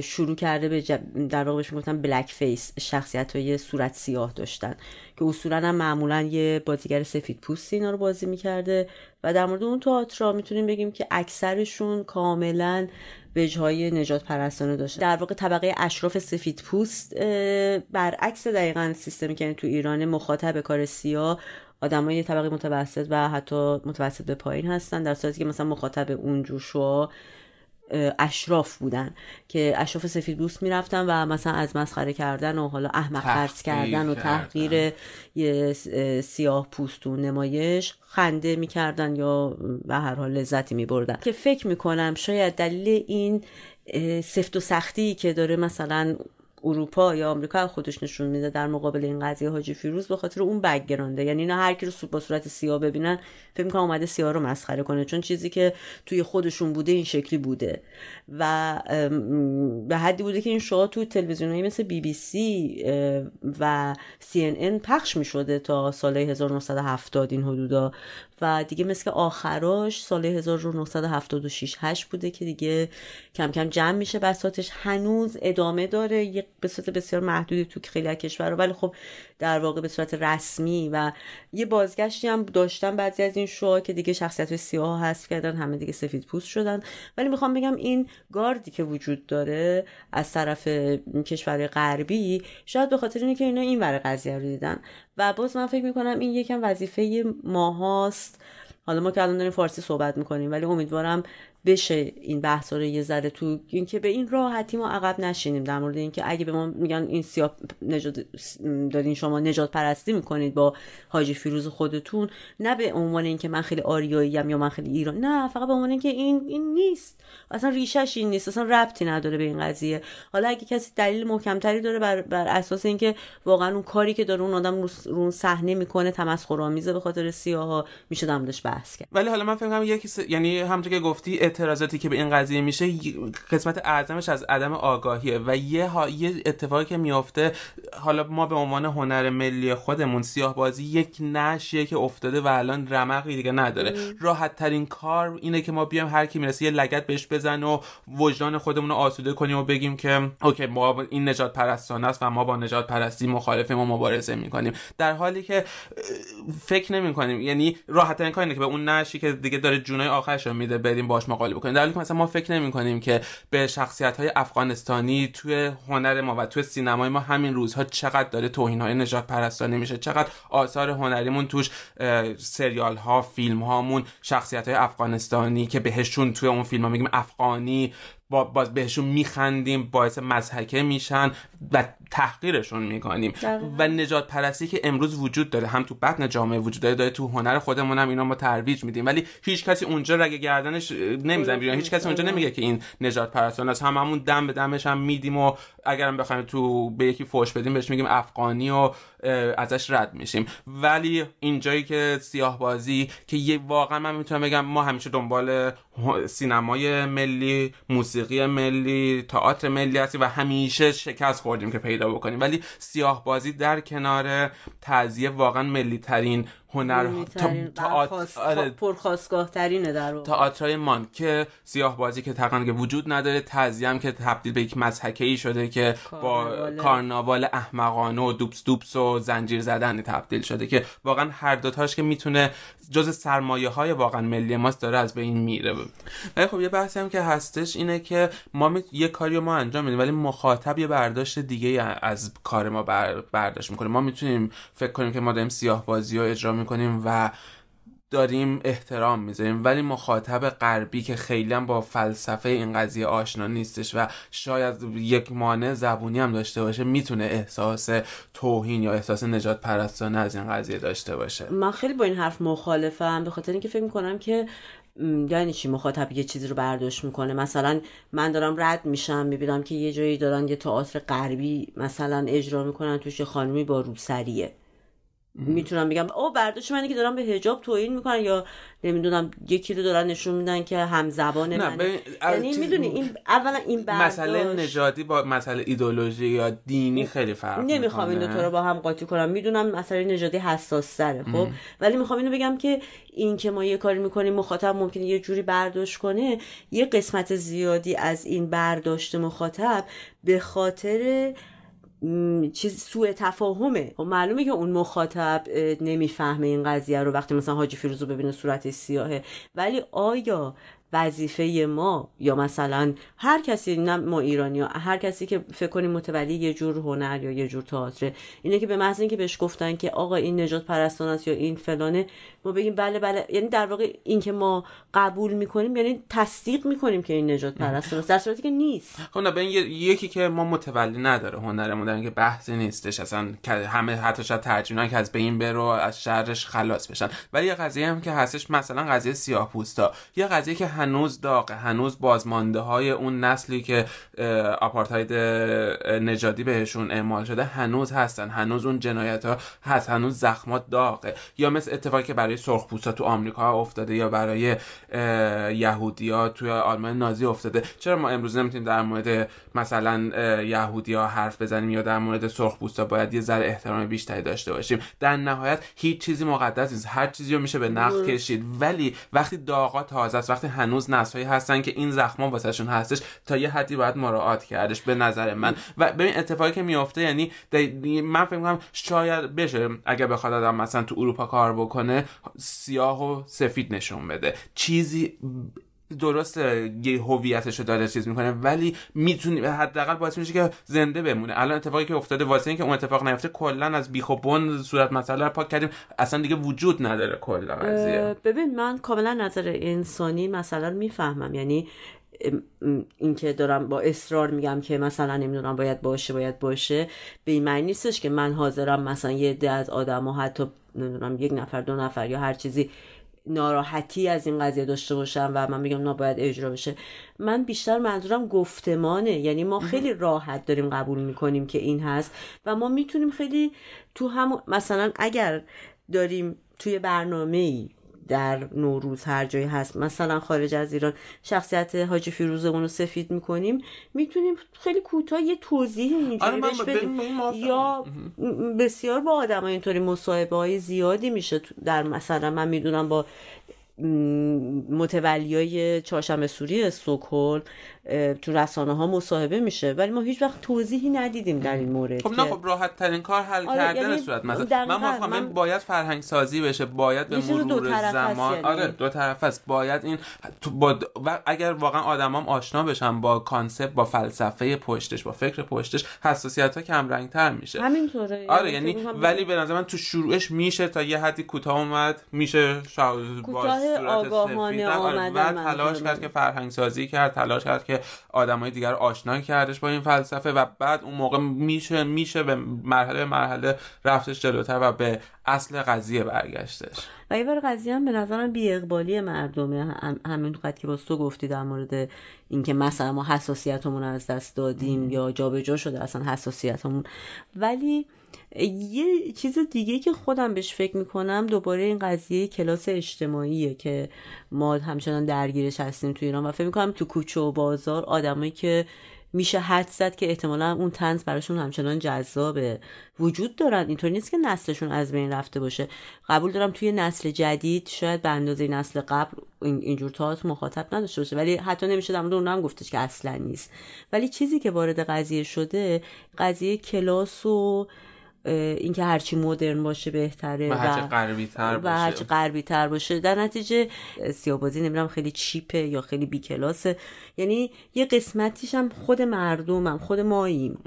شروع کرده در واقع بهش میگفتن بلک فیس، شخصیت‌های صورت سیاه داشتن که اصولاً هم معمولاً یه بازیگر سفید پوستی اینا رو بازی می‌کرده و در مورد اون تئاتر میتونیم بگیم که اکثرشون کاملاً وجه‌های نژاد پرستانه داشته. در واقع طبقه اشراف سفید پوست برعکس دقیقاً سیستمی که تو ایران مخاطب کار سیاه آدمای طبقه متوسط و حتی متوسط به پایین هستن، در صورتی که مثلا مخاطب اونجور شو اشراف بودن که اشراف سفید پوست میرفتن و مثلا از مسخره کردن و حالا احمق فرض کردن و تحقیر یه سیاه پوستون نمایش خنده میکردن یا به هر حال لذتی میبردن. که فکر میکنم شاید دلیل این سفت و سختی که داره مثلا اروپا یا آمریکا خودش نشون میده در مقابل این قضیه حاجی فیروز به خاطر اون بک‌گراند، یعنی نه هر کی رو با صورت سیاه ببینن فکر می‌کنن اومده سیاه رو مسخره کنه، چون چیزی که توی خودشون بوده این شکلی بوده و به حدی بوده که این شوها تو تلویزیونایی مثل BBC و CNN پخش می‌شده تا سال 1970 این حدودا و دیگه مثل آخراش سال 1976 8 بوده که دیگه کم کم جمع میشه بساطش. هنوز ادامه داره، یه به صورت بسیار محدودی تو خیلی از کشورها، ولی خب در واقع به صورت رسمی. و یه بازگشتی هم داشتن بعضی از این شوها که دیگه شخصیت‌های سیاه حذف کردن، همه دیگه سفیدپوست شدن. ولی میخوام بگم این گاردی که وجود داره از طرف کشورهای غربی شاید به خاطر اینه که اینا این ور قضیه رو دیدن. و باز من فکر میکنم این یکم وظیفه ماهاست. حالا ما که الان داریم فارسی صحبت میکنیم، ولی امیدوارم بشه این بحثا رو یه ذره تو اینکه به این راحتی ما عقب نشینیم در مورد اینکه اگه به ما میگن این سیاه نژاد دارین، شما نژاد پرستی میکنید با حاجی فیروز خودتون، نه به عنوان اینکه من خیلی آریایی ام یا من خیلی ایران، نه، فقط به عنوان اینکه این نیست، اصلا ریشش این نیست، اصلا ربطی نداره به این قضیه. حالا اگه کسی دلیل محکمتری داره بر اساس اینکه واقعا اون کاری که داره اون آدم رو صحنه میکنه تمسخرآمیزه به خاطر سیاها، میشه در موردش بحث کرد. ولی حالا من فکر کنم یعنی همونطور که گفتی اعتراضاتی که به این قضیه میشه قسمت اعظمش از عدم آگاهیه و یه اتفاقی که میفته، حالا ما به عنوان هنر ملی خودمون سیاه بازی یک نشیه که افتاده و الان رمقی دیگه نداره. راحت ترین کار اینه که ما بیایم هر کی میرسه یه لگد بهش بزن و وجدان خودمون رو آسوده کنیم و بگیم که اوکی ما این نژاد پرستانه است و ما با نژاد پرستی مخالفیم و مبارزه میکنیم، در حالی که فکر نمیکنیم، یعنی راحت ترین کار اینه که به اون نشی که دیگه داره جونای آخرش رو میده بریم باش مقابله بکنیم، در حالی که مثلا ما فکر نمی‌کنیم که به شخصیت‌های افغانستانی توی هنر ما و توی سینمای ما همین روزها چقدر داره توهین‌های نژاد پرستانه میشه، چقدر آثار هنریمون توش سریال‌ها، فیلم‌هامون شخصیت‌های افغانستانی که بهشون توی اون فیلم‌ها میگیم افغانی باز بهشون میخندیم، باعث مضحکه میشن و تحقیرشون میکنیم. و نژاد پرستی که امروز وجود داره، هم تو بطن جامعه وجود داره تو هنر خودمون هم اینا ما ترویج میدیم، ولی هیچ کسی اونجا رگ گردنش نمیزنه بیرون، هیچ کسی اونجا نمیگه که این نژاد پرستانه است، هممون دم به دمش هم میدیم و اگرم بخوایم تو به یکی فوش بدیم بهش میگیم افغانی و ازش رد میشیم. ولی اینجایی که سیاه بازی که واقعا من میتونم بگم ما همیشه دنبال سینمای ملی، موسیقی ملی، تئاتر ملی هستیم و همیشه شکست خوردیم که پیدا بکنیم، ولی سیاه بازی در کنار تعزیه واقعا ملی ترین هنر پرخواستگاه ترینه در واقع تئاترای مان که سیاه بازی که تقریبا وجود نداره، تعزیه هم که تبدیل به یک مضحکه‌ای شده که با کارناوال احمقانه و دوبس و زنجیر زدن تبدیل شده که واقعا هر دوتاش که میتونه جز سرمایه‌های واقعا ملی ماست داره از بین میره. ولی خب یه بحثی هم که هستش اینه که ما یه کاریو ما انجام میدیم ولی مخاطب یه برداشت دیگه از کار ما برداشت میکنه. ما میتونیم فکر کنیم که ما داریم سیاه بازی رو اجرا میکنیم و داریم احترام میذاریم، ولی مخاطب غربی که خیلی هم با فلسفه این قضیه آشنا نیستش و شاید یک مانع زبونی هم داشته باشه میتونه احساس توهین یا احساس نژاد پرستانه از این قضیه داشته باشه. من خیلی با این حرف مخالفم، به خاطر اینکه فکر میکنم که یعنی چی مخاطب یه چیزی رو برداشت میکنه. مثلا من دارم رد میشم میبینم که یه جایی دارن یه تئاتر غربی مثلا اجرا میکنن توش خانمی با روسریه، میتونم بگم او برداشت منه که دارم به حجاب توهین میکنن، یا نمیدونم یکی رو دارن نشون میدن که همزبان منه. یعنی میدونی این اولا این برداشت مسئله نژادی با مسئله ایدئولوژی یا دینی خیلی فرق میکنه. نمیخوام این دو تا رو با هم قاطی کنم، میدونم مسئله نژادی حساس تره خب، ولی میخوام اینو بگم که این که ما یه کاری میکنیم مخاطب ممکنه یه جوری برداشت کنه، یه قسمت زیادی از این برداشت مخاطب به خاطر چیز سوء تفاهمه. معلومه که اون مخاطب نمیفهمه این قضیه رو وقتی مثلا حاجی فیروز رو ببینه صورتش سیاهه، ولی آیا وظیفه ما یا مثلا هر کسی، نه ما ایرانی ها، هر کسی که فکر کنیم متولی یه جور هنر یا یه جور تئاتر، اینه که به محض اینکه بهش گفتن که آقا این نژاد پرستانه است یا این فلانه ما بگیم بله، یعنی در واقع این که ما قبول میکنیم یعنی تصدیق میکنیم که این نژاد پرستانه است، در صورتی که نیست. خب نه، ببین یکی که ما متولی نداره هنرمون، در اینکه بحثی نیستش اصلا، همه حتی شاید ترجیح بدن که از بین بره از شرش خلاص بشن، ولی یه قضیه هم که هستش، مثلا قضیه سیاه‌پوستا، یه قضیه که هنوز داغه، هنوز بازمانده های اون نسلی که آپارتاید نژادی بهشون اعمال شده هنوز هستن، هنوز اون جنایت ها هست، هنوز زخمات داغه. یا مثل اتفاقی که برای سرخپوستا تو آمریکا افتاده یا برای یهودیا توی آلمان نازی افتاده. چرا ما امروز نمیتونیم در مورد مثلا یهودیا حرف بزنیم یا در مورد سرخپوستا باید یه ذره احترام بیشتری داشته باشیم؟ در نهایت هیچ چیزی مقدس نیست، هر چیزی رو میشه به نقد کشید، ولی وقتی داغا تازه است، وقتی هنوز نسل‌هایی هستن که این زخما واسهشون هستش، تا یه حدی باید مراعات کردش به نظر من. و ببین اتفاقی که میفته، یعنی من فکر می‌کنم شاید بشه اگه بخواد آدم مثلا تو اروپا کار بکنه سیاه و سفید نشون بده، چیزی درسته یه هویتشو داره چیز میکنه، ولی میتونه حداقل باعث میشه که زنده بمونه. الان اتفاقی که افتاده واسه این که اون اتفاق نیفته، کلا از بیخ و بن صورت مسئله رو پاک کردیم، اصلا دیگه وجود نداره کلا قضیه. ببین من کاملا نظر انسانی مسئله رو میفهمم، یعنی این که دارم با اصرار میگم که مثلا نمیدونم باید باشه به این معنی نیستش که من حاضرم مثلا یه عده از آدم‌ها، حتی نمیدونم 1 نفر 2 نفر یا هر چیزی، ناراحتی از این قضیه داشته باشم و من میگم نباید اجرا بشه. من بیشتر منظورم گفتمانه، یعنی ما خیلی راحت داریم قبول میکنیم که این هست و ما میتونیم خیلی تو هم مثلا اگر داریم توی برنامه‌ای در نوروز هر جایی هست مثلا خارج از ایران شخصیت حاجی فیروزمون رو سفید میکنیم، میتونیم خیلی کوتاه یه توضیح اینجوری بهش بدیم. یا بسیار با آدم ها اینطوری مصاحبه های زیادی میشه در مثلا من میدونم با متولیای چهارشنبه سوری استکهلم تو رسانه ها مصاحبه میشه، ولی ما هیچ وقت توضیحی ندیدیم در این مورد. خب نه، خب راحت ترین کار حل کردن یعنی صورت مثلا من موافقم باید فرهنگ سازی بشه، باید به مرور زمان یعنی. آره دو طرف است، باید این و اگر واقعا آدمام آشنا بشن با کانسپت، با فلسفه پشتش، با فکر پشتش، حساسیت‌ها کم رنگ‌تر میشه. همینطوره. آره یعنی ولی به نظر من تو شروعش میشه تا یه حدی کوتاه اومد، میشه کوتاه آگاهانه آمدن و تلاش کرد که فرهنگ سازی کرد، تلاش کرد که آدمای دیگر آشنا کردش با این فلسفه و بعد اون موقع میشه به مرحله رفتش جلوتر و به اصل قضیه برگشتش. و یه بار قضیه هم به نظرم بی اقبالی مردمه، همین قد که باز تو گفتی در مورد اینکه مثلا ما حساسیتمون رو از دست دادیم یا جابجا شده اصلا حساسیتمون. ولی یه چیز دیگه که خودم بهش فکر میکنم دوباره این قضیه کلاس اجتماعیه که ما همچنان درگیرش هستیم تو ایران و فکر میکنم تو کوچه و بازار آدمایی که میشه حد زد که احتمالا اون طنز براشون همچنان جذابه وجود دارن. اینطور نیست که نسلشون از بین رفته باشه. قبول دارم توی نسل جدید شاید به اندازه نسل قبل اینجور تئاتر مخاطب نداشته باشه، ولی حتی نمیشه در مورد اون هم گفتش که اصلا نیست. ولی چیزی که وارد قضیه شده قضیه کلاس و اینکه هرچی مدرن باشه بهتره و هرچی غربی تر باشه. در نتیجه سیاه‌بازی نمیدونم خیلی چیپه یا خیلی بی کلاسه، یعنی یه قسمتیش هم خود مردمم، خود ماییم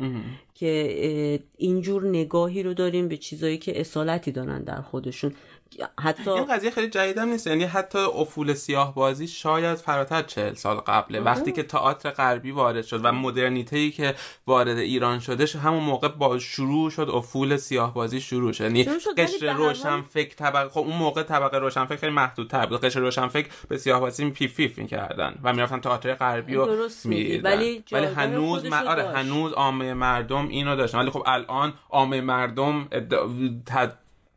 که اینجور نگاهی رو داریم به چیزایی که اصالتی دارن در خودشون. حتی این قضیه خیلی جدیدم نیست، یعنی حتی افول سیاه بازی شاید فراتر 40 سال قبله وقتی که تئاتر غربی وارد شد و مدرنیته‌ای که وارد ایران شدش همون موقع با شروع شد افول سیاه بازی شروع شد. یعنی قشر روشنفکر طبقه، خب اون موقع طبقه روشنفکر خیلی محدودتر بود، قشر روشنفکر به سیاه بازی پیف می‌کردن و میرفتن تئاتر غربی رو می‌دیدن. ولی هنوز عامه مردم اینو داشتن، ولی خب الان عامه مردم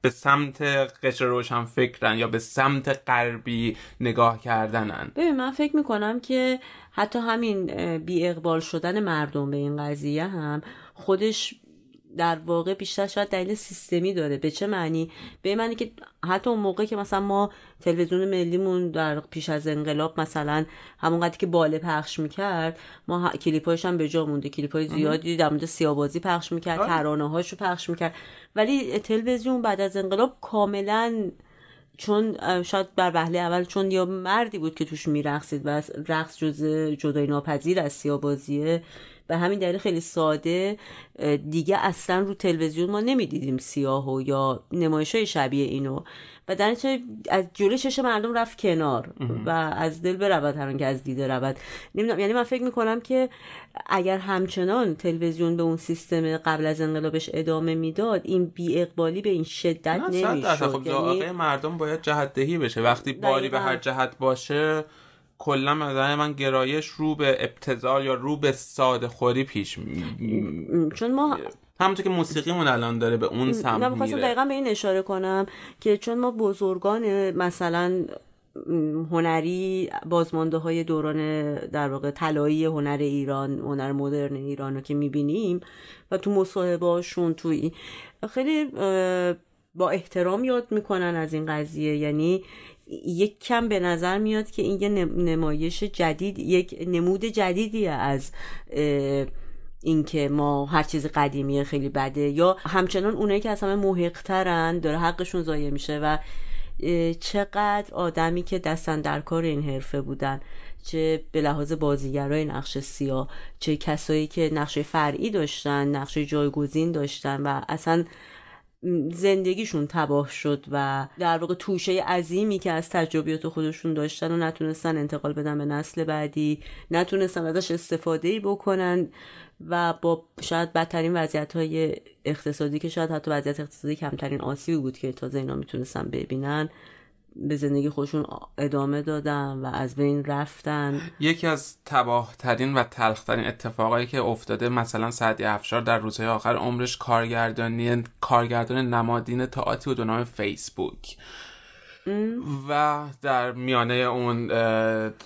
به سمت قشر روشن فکرن یا به سمت غربی نگاه کردنن. ببین من فکر میکنم که حتی همین بی اقبال شدن مردم به این قضیه هم خودش در واقع بیشتر شاید دلیل سیستمی داره. به چه معنی؟ به معنی که حتی اون موقع که مثلا ما تلویزیون ملیمون در پیش از انقلاب مثلا همون قدری که باله پخش میکرد ما کلیپاش هم به جا مونده، کلیپای زیادی در مورد سیاه‌بازی پخش میکرد، ترانه‌هاشو پخش میکرد، ولی تلویزیون بعد از انقلاب کاملا چون شاید بر وهله اول چون یا مردی بود که توش میرقصید و رقص جدای ناپذیر از سیاه‌بازیه، به همین دلیل خیلی ساده دیگه اصلا رو تلویزیون ما نمیدیدیم سیاهو یا نمایش‌های شبیه اینو و در نتیجه از جلوی چشم مردم رفت کنار و از دل برود هر آنکه از دیده رود. نمیدونم، یعنی من فکر میکنم که اگر همچنان تلویزیون به اون سیستم قبل از انقلابش ادامه میداد این بی اقبالی به این شدت نمیشد. خب ذائقه مردم باید جهت دهی بشه. وقتی باری به هر جهت باشه کلا من گرایش رو به ابتذال یا رو به ساده خوری پیش چون ما همونطور که موسیقیمون الان داره به اون سمت میره. میخواستم دقیقا به این اشاره کنم که چون ما بزرگان مثلا هنری بازمانده های دوران در واقع طلایی هنر ایران، هنر مدرن ایران رو که میبینیم و تو مصاحبه هاشون توی خیلی با احترام یاد میکنن از این قضیه. یعنی یک کم به نظر میاد که این یه نمایش جدید، یک نمود جدیدیه از اینکه ما هر چیز قدیمیه خیلی بده، یا همچنان اونایی که اصلا محق‌ترن داره حقشون ضایع میشه. و چقدر آدمی که دستن در کار این حرفه بودن، چه به لحاظ بازیگرای نقش سیاه، چه کسایی که نقش فرعی داشتن، نقش جایگزین داشتن و اصلا زندگیشون تباه شد و در واقع توشه عظیمی که از تجربیات خودشون داشتن و نتونستن انتقال بدن به نسل بعدی، نتونستن ازش استفاده‌ای بکنن و با شاید بدترین وضعیت‌های اقتصادی که شاید حتی وضعیت اقتصادی کمترین آسیبی بود که تازه اینا میتونستن ببینن، به زندگی خودشون ادامه دادن و از بین رفتن. یکی از تباه‌ترین و تلخ‌ترین اتفاقایی که افتاده مثلا سعدی افشار در روزهای آخر عمرش کارگردان نمادین تئاتر بود به نام فیسبوک و در میانه اون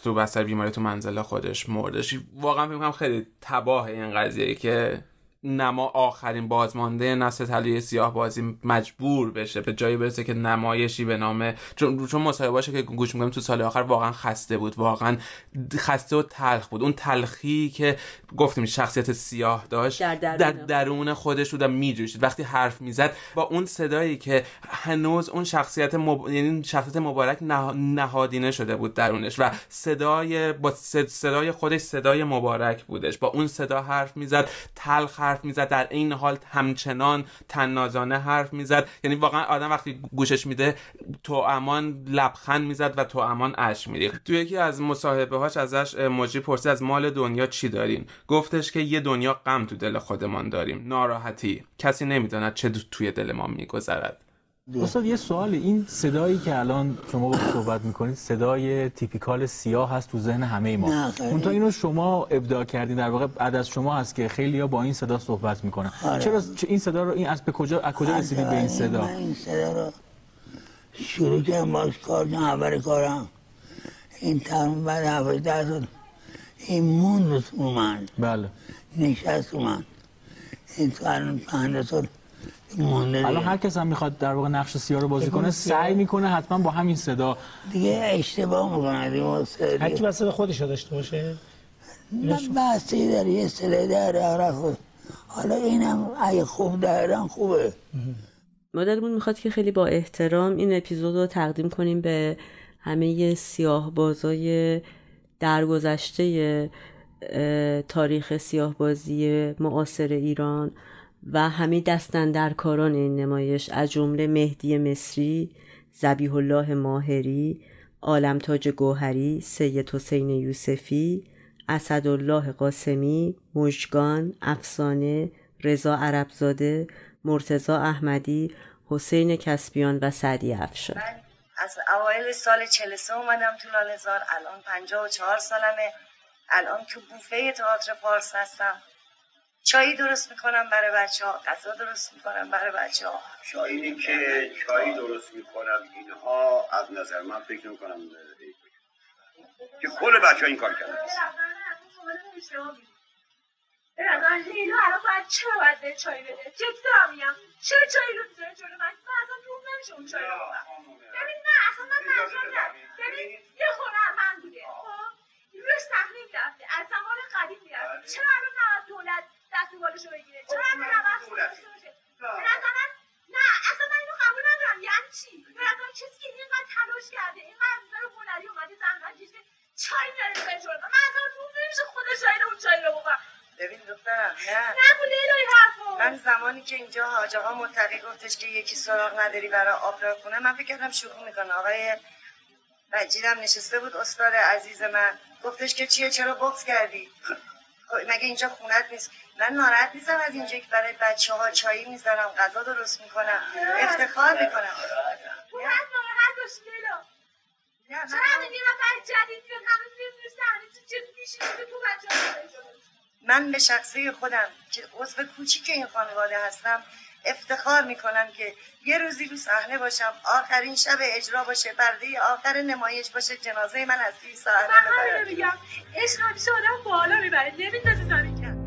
تو بستر بیماری تو منزل خودش مردش. واقعا فکر می‌کنم خیلی تباه این قضیه که آخرین بازمانده نسل طلایی سیاه بازی مجبور بشه به جایی برسه که نمایشی به نام چون مصاحبه باشه که گوش می‌کنیم تو سال آخر واقعا خسته بود، واقعا خسته و تلخ بود. اون تلخی که گفتیم شخصیت سیاه داشت در درون خودش بود و میجوشید وقتی حرف میزد با اون صدایی که هنوز اون شخصیت یعنی شخصیت مبارک نهادینه شده بود درونش و صدای خودش صدای مبارک بودش، با اون صدا حرف میزد، تلخ حرف میزد، در این حال همچنان طنازانه حرف میزد. یعنی واقعا آدم وقتی گوشش میده تو امان لبخند میزد و تو امان اشک میریخت. تو یکی از مصاحبه هاش ازش مجری پرسید از مال دنیا چی دارین؟ گفتش که یه دنیا غم تو دل خودمان داریم، ناراحتی، کسی نمیداند چه توی دل ما میگذرد. استاد یه سوال، این صدایی که الان شما با صحبت میکنید صدای تیپیکال سیاه هست تو ذهن همه ما، اونطور اینو شما ابداع کردین، در واقع بعد از شما هست که خیلی‌ها با این صدا صحبت میکنن. چرا این صدا رو از کجا رسیدید به این صدا؟ این صدا رو شروع کردم باش کار اول کارم این تمام بعد 17 سال این موند رو من بله نشست رو من این تو الان 5 سال مونده. الان هر کس هم میخواد در واقع نقش سیاه رو بازی کنه سعی میکنه حتما با همین صدا دیگه اشتباه میکنه دیگه هر کی بس صدا خودش رو داشته باشه من بستی داره یه صدا داره خود. حالا اینم اگه خوب دارن خوبه. مادرمون میخواد که خیلی با احترام این اپیزود رو تقدیم کنیم به همه سیاه بازای درگذشته تاریخ سیاه بازی معاصر ایران و همه دستاندرکاران این نمایش، از جمله مهدی مصری، ذبیح الله ماهری، عالمتاج گوهری، سید حسین یوسفی، اسدالله قاسمی، مژگان، افسانه، رضا عربزاده، مرتضی احمدی، حسین کسبیان و سعدی افشار. من از اوایل سال 43 اومدم تو لاله‌زار، الان 54 سالمه. الان تو بوفه تئاتر پارس هستم. چایی درست میکنم برای بچه‌ها، غذا درست میکنم برای بچه‌ها. چایی که چایی درست میکنم اینها از نظر من فکر نمی‌کنم که خود بچه‌ها این کار کردن. الان لیلا الان چرا باید به چای بده؟ جدی دارم میگم چرا چای رو میذاره جلو من اصلا روم نمیشه اون چای رو بخورم. ببین نه اصلا من منظورم نه. ببین یه هنرمند بوده خب روی صحنه میرفته از زمان قدیم میرفته، چرا الان نباید دولت دست و بالشو بگیره؟ چرا الان نباید خودش باشه؟ به نظر من نه اصلا من اینو قبول ندارم. یعنی چی؟ به نظر کسی که اینقدر تلاش کرده اینقدر نظر هنری اومده زحمت کشیده چای میاره جلو من اصلا روم نمیشه خودش اون چای رو بخورم. ببین دخترم نه نگو لیلای حرفو. من زمانی که اینجا حاج آقا متقی گفتش که یکی سراغ نداری برای آبدار کنه من فکر کردم شوخی میکنه. آقای وجیدم نشسته بود استاد عزیز من گفتش که چیه چرا بغض کردی؟ مگه اینجا خونت نیست؟ من ناراحت نیستم از اینجا که برای بچه‌ها چایی میذارم، غذا درست میکنم، افتخار میکنم. تو ناراحت باشی لیلا. چرا یه نفر جدید میاد هنوز نمی‌دونی چه میشه تو بچه‌ها. من به شخصه خودم که عضو کوچیک این خانواده هستم افتخار میکنم که یه روزی رو صحنه باشم، آخرین شب اجرا باشه، پرده آخر نمایش باشه، جنازه من از توی صحنه ببرن. من میگم عشق همیشه آدم بالا میبره، نمیندازه زمین کرد.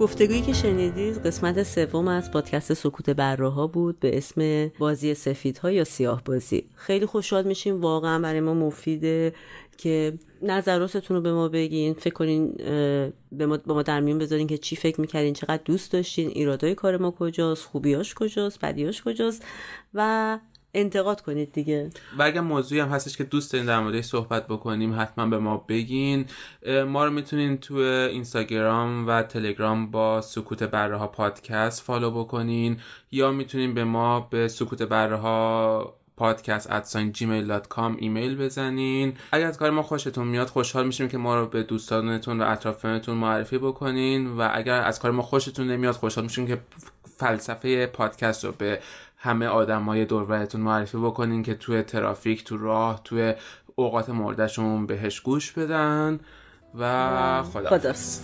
گفتگویی که شنیدید قسمت سوم از پادکست سکوت بره‌ها بود به اسم بازی سفیدها یا سیاه بازی. خیلی خوشحال میشیم، واقعا برای ما مفیده که نظراتتون رو به ما بگین، فکر کنین به ما در میون بذارین که چی فکر میکردین، چقدر دوست داشتین، ایرادای کار ما کجاست، خوبیاش کجاست، بدیاش کجاست و انتقاد کنید دیگه. و اگه موضوعی هم هستش که دوست دارین در موردش صحبت بکنیم حتما به ما بگین. ما رو میتونین تو اینستاگرام و تلگرام با سکوت بره‌ها پادکست فالو بکنین یا میتونین به ما به سکوت بره‌ها podcast@gmail.com ایمیل بزنین. اگر از کار ما خوشتون میاد خوشحال میشیم که ما رو به دوستانتون و اطرافیانتون معرفی بکنین و اگر از کار ما خوشتون نمیاد خوشحال میشیم که فلسفه پادکست رو به همه آدمای دور و برتون معرفی بکنین که توی ترافیک، تو راه، توی اوقات موردشون بهش گوش بدن و خداحافظ.